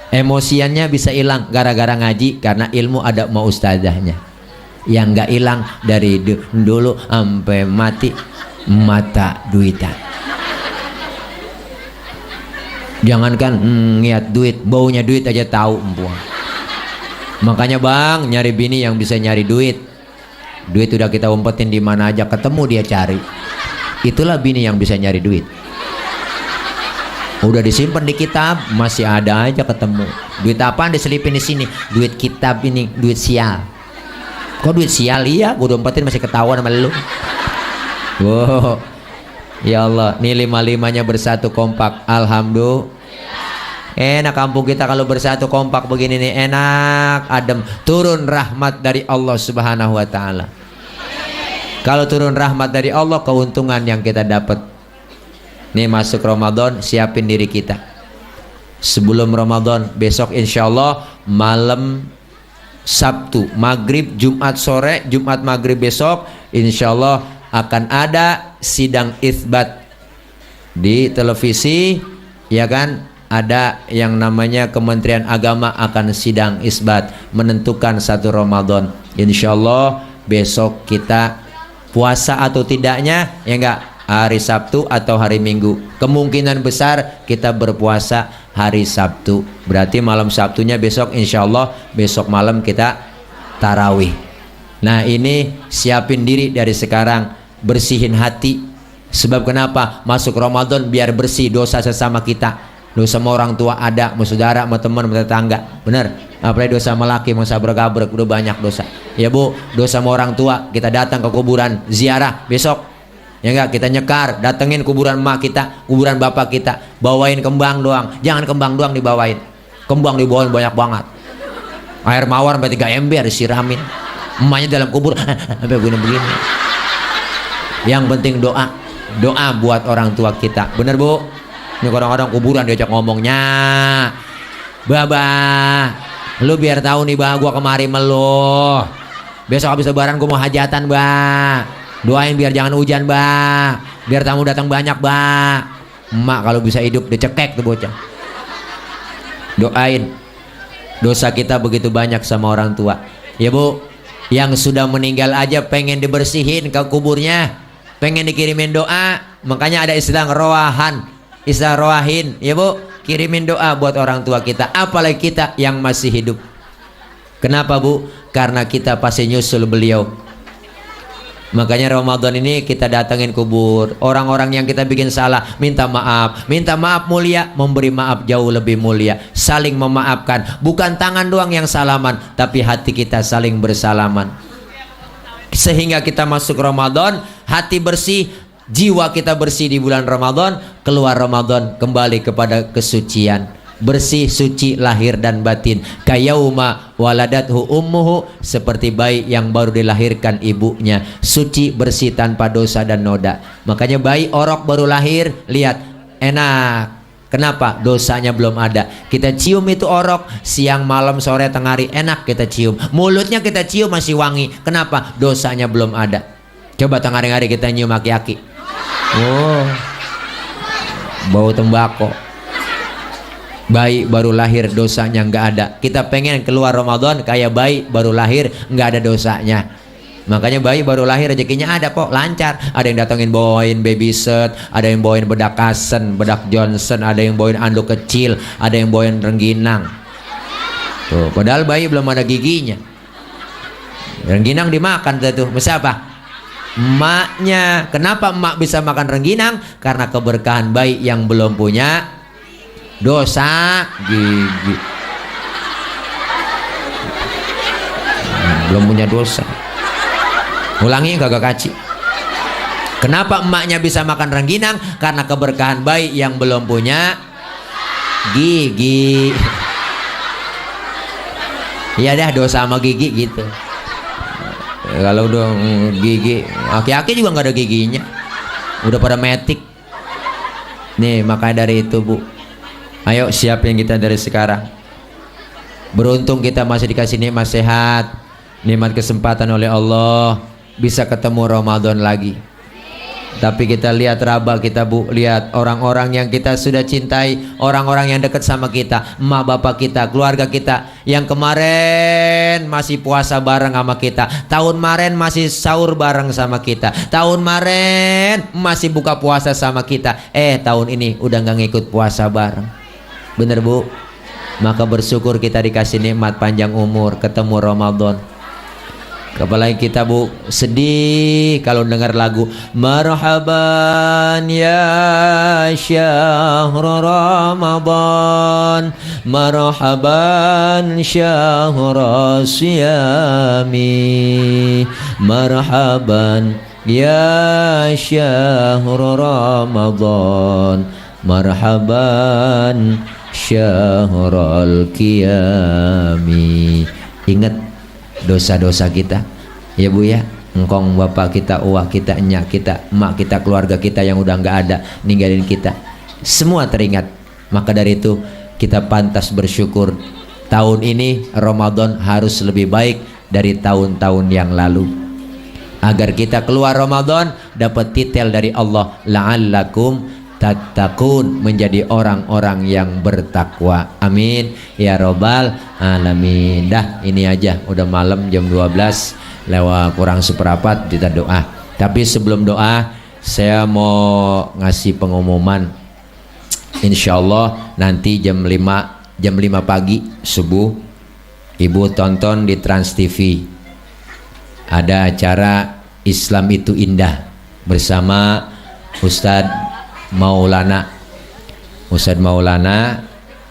Emosiannya bisa hilang gara-gara ngaji, karena ilmu ada mau ustadzahnya. Yang nggak hilang dari dulu sampai mati, mata duitan. Jangankan niat duit, baunya duit aja tahu empuan. Makanya bang, nyari bini yang bisa nyari duit. Duit udah kita umpetin di mana aja, ketemu dia cari. Itulah bini yang bisa nyari duit. Udah disimpan di kitab, masih ada aja ketemu. Duit apaan diselipin di sini? Duit kitab ini, duit sial. Kok duit sial? Iya, gue udah umpetin masih ketahuan sama lu. Wow, ya Allah, nih 5-5-nya bersatu kompak. Alhamdulillah. Enak kampung kita kalau bersatu kompak begini nih, enak, adem. Turun rahmat dari Allah Subhanahu wa taala. Kalau turun rahmat dari Allah, keuntungan yang kita dapat. Nih masuk Ramadan, siapin diri kita. Sebelum Ramadan, besok insya Allah malam Sabtu, maghrib, Jumat sore, Jumat maghrib besok, insya Allah akan ada sidang itsbat di televisi, ya kan? Ada yang namanya Kementerian Agama akan sidang isbat menentukan 1 Ramadan. Insya Allah besok kita puasa atau tidaknya, ya enggak, hari Sabtu atau hari Minggu. Kemungkinan besar kita berpuasa hari Sabtu. Berarti malam Sabtunya besok, insya Allah besok malam kita tarawih. Nah ini siapin diri dari sekarang, bersihin hati. Sebab kenapa? Masuk Ramadan biar bersih dosa sesama kita. Dosa sama orang tua ada, sama saudara, sama teman, sama tetangga. Bener? Apalagi dosa sama laki, sama sabrek-gabrek, udah banyak dosa. Ya bu, dosa sama orang tua, kita datang ke kuburan, ziarah besok. Ya enggak, kita nyekar, datengin kuburan emak kita, kuburan bapak kita, bawain kembang doang. Jangan kembang doang dibawain, kembang dibawain banyak banget. Air mawar sampai 3 ember disiramin. Emaknya dalam kubur sampai begini-begini. Yang penting doa, doa buat orang tua kita. Bener bu? Ini kadang-kadang kuburan diajak ngomongnya, Baba, lu biar tahu nih bah, gua kemari melu. Besok habis lebaran gua mau hajatan bah. Doain biar jangan hujan bah, biar tamu datang banyak bah. Emak kalau bisa hidup dicekek tuh bocah. Doain. Dosa kita begitu banyak sama orang tua. Ya bu, yang sudah meninggal aja pengen dibersihin ke kuburnya, pengen dikirimin doa. Makanya ada istilah rowahan. isaroahin ya Bu, kirimin doa buat orang tua kita, apalagi kita yang masih hidup. Kenapa Bu? Karena kita pasti nyusul beliau. Makanya Ramadan ini kita datangin kubur orang-orang yang kita bikin salah, minta maaf. Minta maaf mulia, memberi maaf jauh lebih mulia. Saling memaafkan, bukan tangan doang yang salaman, tapi hati kita saling bersalaman. Sehingga kita masuk Ramadan, hati bersih, jiwa kita bersih di bulan Ramadan, keluar Ramadan kembali kepada kesucian. Bersih, suci lahir dan batin. Kayauma waladathu ummuhu, seperti bayi yang baru dilahirkan ibunya, suci bersih tanpa dosa dan noda. Makanya bayi orok baru lahir, lihat enak. Kenapa? Dosanya belum ada. Kita cium itu orok, siang malam sore tengah hari enak kita cium. Mulutnya kita cium masih wangi. Kenapa? Dosanya belum ada. Coba tengah hari kita nyium aki-aki, oh, bau tembakau. Bayi baru lahir dosanya nggak ada. Kita pengen keluar Ramadan kayak bayi baru lahir nggak ada dosanya. Makanya bayi baru lahir rezekinya ada kok, lancar. Ada yang datangin bawain baby set, ada yang bawain bedak Kasen, bedak Johnson, ada yang bawain anduk kecil, ada yang bawain rengginang. Tuh, padahal bayi belum ada giginya. Rengginang dimakan tuh. Masa apa? Emaknya. Kenapa emak bisa makan rengginang? Karena keberkahan bayi yang belum punya dosa gigi, belum punya dosa. Ulangi kagak kaci. Kenapa emaknya bisa makan rengginang? Karena keberkahan bayi yang belum punya gigi. Iya dah, dosa sama gigi gitu. Kalau udah gigi, aki-aki juga nggak ada giginya, udah pada metik. Nih makanya dari itu Bu, ayo siapin kita dari sekarang. Beruntung kita masih dikasih nikmat sehat, nikmat kesempatan oleh Allah, bisa ketemu Ramadan lagi. Tapi kita lihat raba kita Bu, lihat orang-orang yang kita sudah cintai, orang-orang yang dekat sama kita, emak bapak kita, keluarga kita, yang kemarin masih puasa bareng sama kita, tahun kemarin masih sahur bareng sama kita, tahun kemarin masih buka puasa sama kita, tahun ini udah nggak ngikut puasa bareng. Bener Bu? Maka bersyukur kita dikasih nikmat panjang umur, ketemu Ramadan. Apalagi kita Bu sedih kalau dengar lagu Marhaban ya syahr Ramadan, marhaban syahr siyami, marhaban ya syahr Ramadan, marhaban syahrul qiyami. Ingat dosa-dosa kita ya Bu ya, engkong bapak kita, uwah kita, enyak kita, emak kita, keluarga kita yang udah nggak ada ninggalin kita, semua teringat. Maka dari itu kita pantas bersyukur, tahun ini Ramadan harus lebih baik dari tahun-tahun yang lalu, agar kita keluar Ramadan dapat titel dari Allah, la'allakum tattaqun, menjadi orang-orang yang bertakwa. Amin ya robbal alamin. Dah ini aja, udah malam jam 12 lewat kurang seperempat, kita doa. Tapi sebelum doa saya mau ngasih pengumuman. Insya Allah nanti jam 5 pagi subuh Ibu tonton di Trans TV, ada acara Islam itu Indah bersama Ustadz Maulana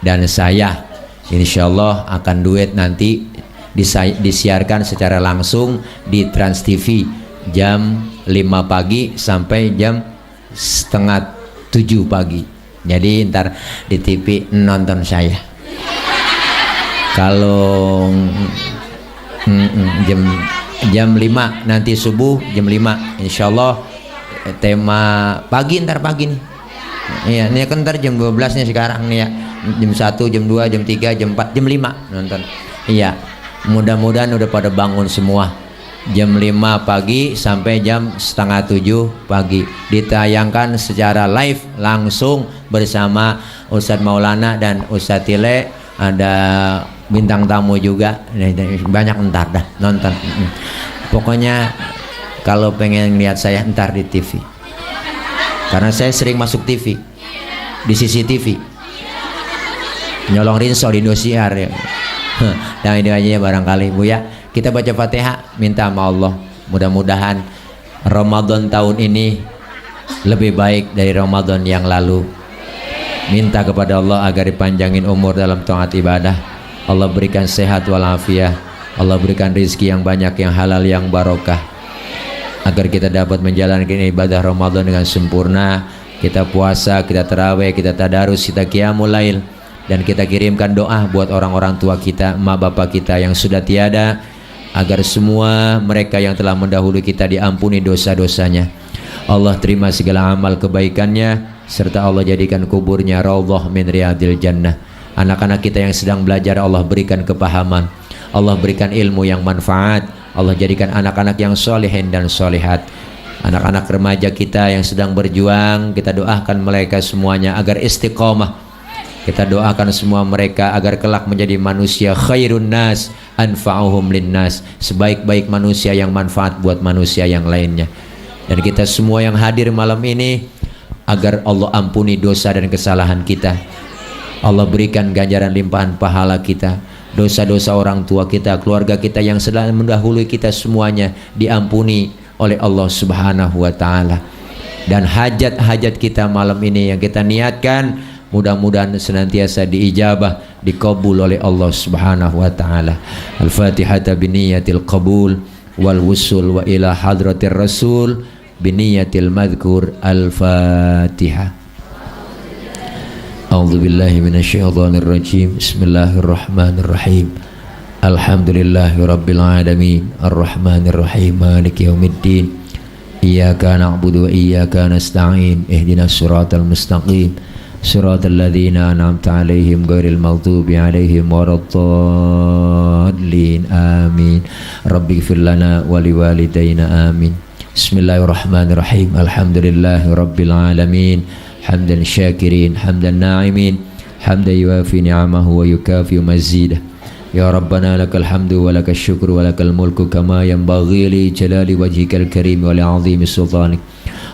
dan saya. Insya Allah akan duet nanti disiarkan secara langsung di Trans TV jam 5 pagi sampai jam setengah 7 pagi. Jadi ntar di TV nonton saya. Kalau jam 5 nanti subuh jam 5 Insya Allah tema pagi, ntar pagi nih. Iya, ini kan ntar jam 12 nih sekarang nih ya. Jam 1, jam 2, jam 3, jam 4, jam 5 nonton. Iya. Mudah-mudahan udah pada bangun semua. Jam 5 pagi sampai jam setengah 7 pagi. Ditayangkan secara live langsung bersama Ustadz Maulana dan Ustadz Tile. Ada bintang tamu juga. Banyak, ntar dah nonton. Pokoknya kalau pengen lihat saya ntar di TV, karena saya sering masuk TV. di CCTV. Nyolong rinso di Indosiar ya. Nah ini aja ya barangkali Bu ya. Kita baca Fatihah, minta sama Allah mudah-mudahan Ramadan tahun ini lebih baik dari Ramadan yang lalu. Minta kepada Allah agar dipanjangin umur dalam taat ibadah. Allah berikan sehat walafiat. Allah berikan rezeki yang banyak, yang halal, yang barokah, agar kita dapat menjalankan ibadah Ramadan dengan sempurna. Kita puasa, kita tarawih, kita tadarus, kita qiyamul lail. Dan kita kirimkan doa buat orang-orang tua kita, emak bapak kita yang sudah tiada, agar semua mereka yang telah mendahului kita diampuni dosa-dosanya. Allah terima segala amal kebaikannya, serta Allah jadikan kuburnya raudhah min riyadil jannah. Anak-anak kita yang sedang belajar, Allah berikan kepahaman, Allah berikan ilmu yang manfaat, Allah jadikan anak-anak yang solehin dan solehat. Anak-anak remaja kita yang sedang berjuang, kita doakan mereka semuanya agar istiqomah. Kita doakan semua mereka agar kelak menjadi manusia khairun nas anfa'uhum linnas, sebaik-baik manusia yang manfaat buat manusia yang lainnya. Dan kita semua yang hadir malam ini, agar Allah ampuni dosa dan kesalahan kita, Allah berikan ganjaran limpahan pahala kita, dosa-dosa orang tua kita, keluarga kita yang sedang mendahului kita semuanya diampuni oleh Allah Subhanahu wa taala. Dan hajat-hajat kita malam ini yang kita niatkan, mudah-mudahan senantiasa diijabah, dikabul oleh Allah Subhanahu wa taala. Al-Fatihah biniyatil qabul wal wusul wa ila hadratir rasul biniyatil madhkur. Al-Fatihah. A'udzu billahi minasyaitonir rajim. Bismillahirrahmanirrahim. Alhamdulillahirabbil alamin. Arrahmanir rahim. Maliki yaumiddin. Iyyaka na'budu wa iyyaka nasta'in. Ihdinas siratal mustaqim. Siratal ladzina an'amta 'alaihim ghairil maghdubi 'alaihim waladdallin. Amin. Rabbighfir lana wa liwalidayna. Amin. Bismillahirrahmanirrahim. Alhamdulillahirabbil alamin. Hamdan syakirin, hamdan na'imin, hamdan yuafi ni'amahu wa yukafi mazidah. Ya Rabbana lakal hamdu wa lakal syukru wa lakal mulku kama yanbaghi li jalali wajhikal karim wa li'azimi sultanik.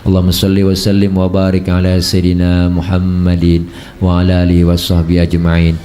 Allahumma salli wa sallim wa barik ala sayyidina Muhammadin wa ala alihi wa sahbihi ajma'in.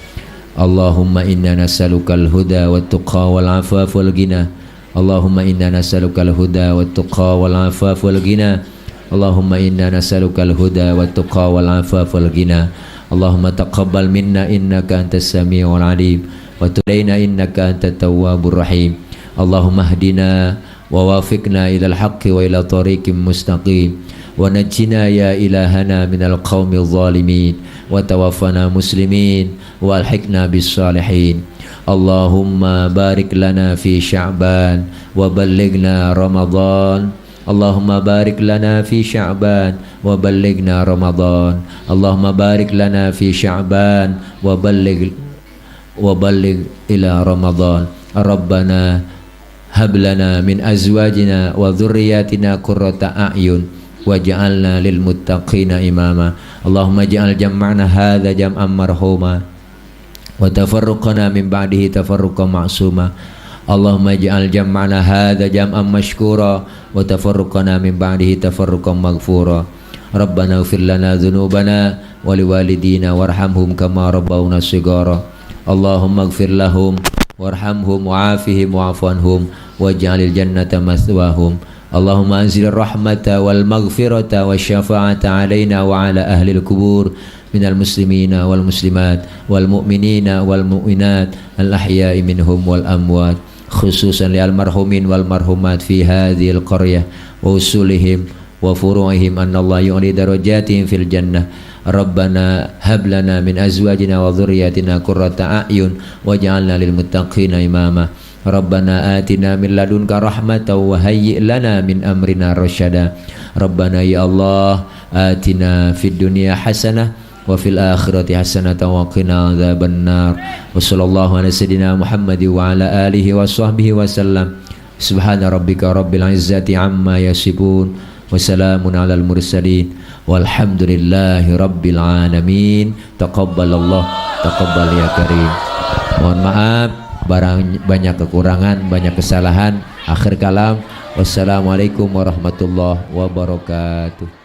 Allahumma inna nas'alukal huda wat tuqa wal afaf wal ghina. Allahumma inna nas'alukal huda wat tuqa wal afaf wal ghina. Allahumma inna nas'alukal huda wat tuqa wal afaf wal ghina. Allahumma taqabbal minna innaka antas samiul alim wa tub alaina innaka antat tawwabur rahim. Allahumma hdina wa wafiqna ilal haqqi wa ila tariqim mustaqim wa najjina ya ilahana minal qaumil zalimin wa tawaffana muslimin wa alhiqna bis salihin. Allahumma barik lana fi Sya'ban wa ballighna Ramadan. Allahumma barik lana fi Sya'ban wa ballighna Ramadan. Allahumma barik lana fi Sya'ban wa balligh ila Ramadan. Rabbana hab lana min azwajina wa dhurriyyatina qurrata a'yun waj'alna lil muttaqina imama. Allahumma ij'al jam'ana hadza jam'an marhuma wa tafarruqana min ba'dihi tafarruqan ma'suma. Allahumma ij'al jam'ana hadza jam'an mashkura wa tafarruqana min ba'dihi tafarruqan maghfura. Rabbana ighfir lana dhunubana wa liwalidina warhamhum kama rabbawna shighara. Allahumma ighfir lahum warhamhum wa'afihim wa'fu anhum waj'alil jannata mathwahum. Allahumma anzil rahmata wal maghfirata wasyafa'ata alaina wa ala ahli al-qubur minal muslimina wal muslimat wal mu'minina wal mu'minat al ahya'i minhum wal amwat, khususan li almarhumin wal marhumat fi hadhil qaryah wa usulihim wa furu'ihim anna Allah yu'li darajatihim fil jannah. Rabbana hab lana min azwajina wa dhurriyyatina qurrata a'yun waj'alna lil muttaqina imama. Rabbana atina min ladunka rahmatan wa hayyi' lana min amrina rasyada. Rabbana ya Allah atina fid dunya hasanah wa fil akhirati hasanatan wa qina adzabannar. Wa sallallahu ala sayyidina Muhammad wa ala alihi wa sahbihi wa sallam. Subhana rabbika rabbil izzati amma yasifun wa salamun alal mursalin walhamdulillahi rabbil alamin. Taqabbalallah, taqabbal ya karim. Mohon maaf banyak kekurangan, banyak kesalahan. Akhir kalam, wassalamualaikum warahmatullahi wabarakatuh.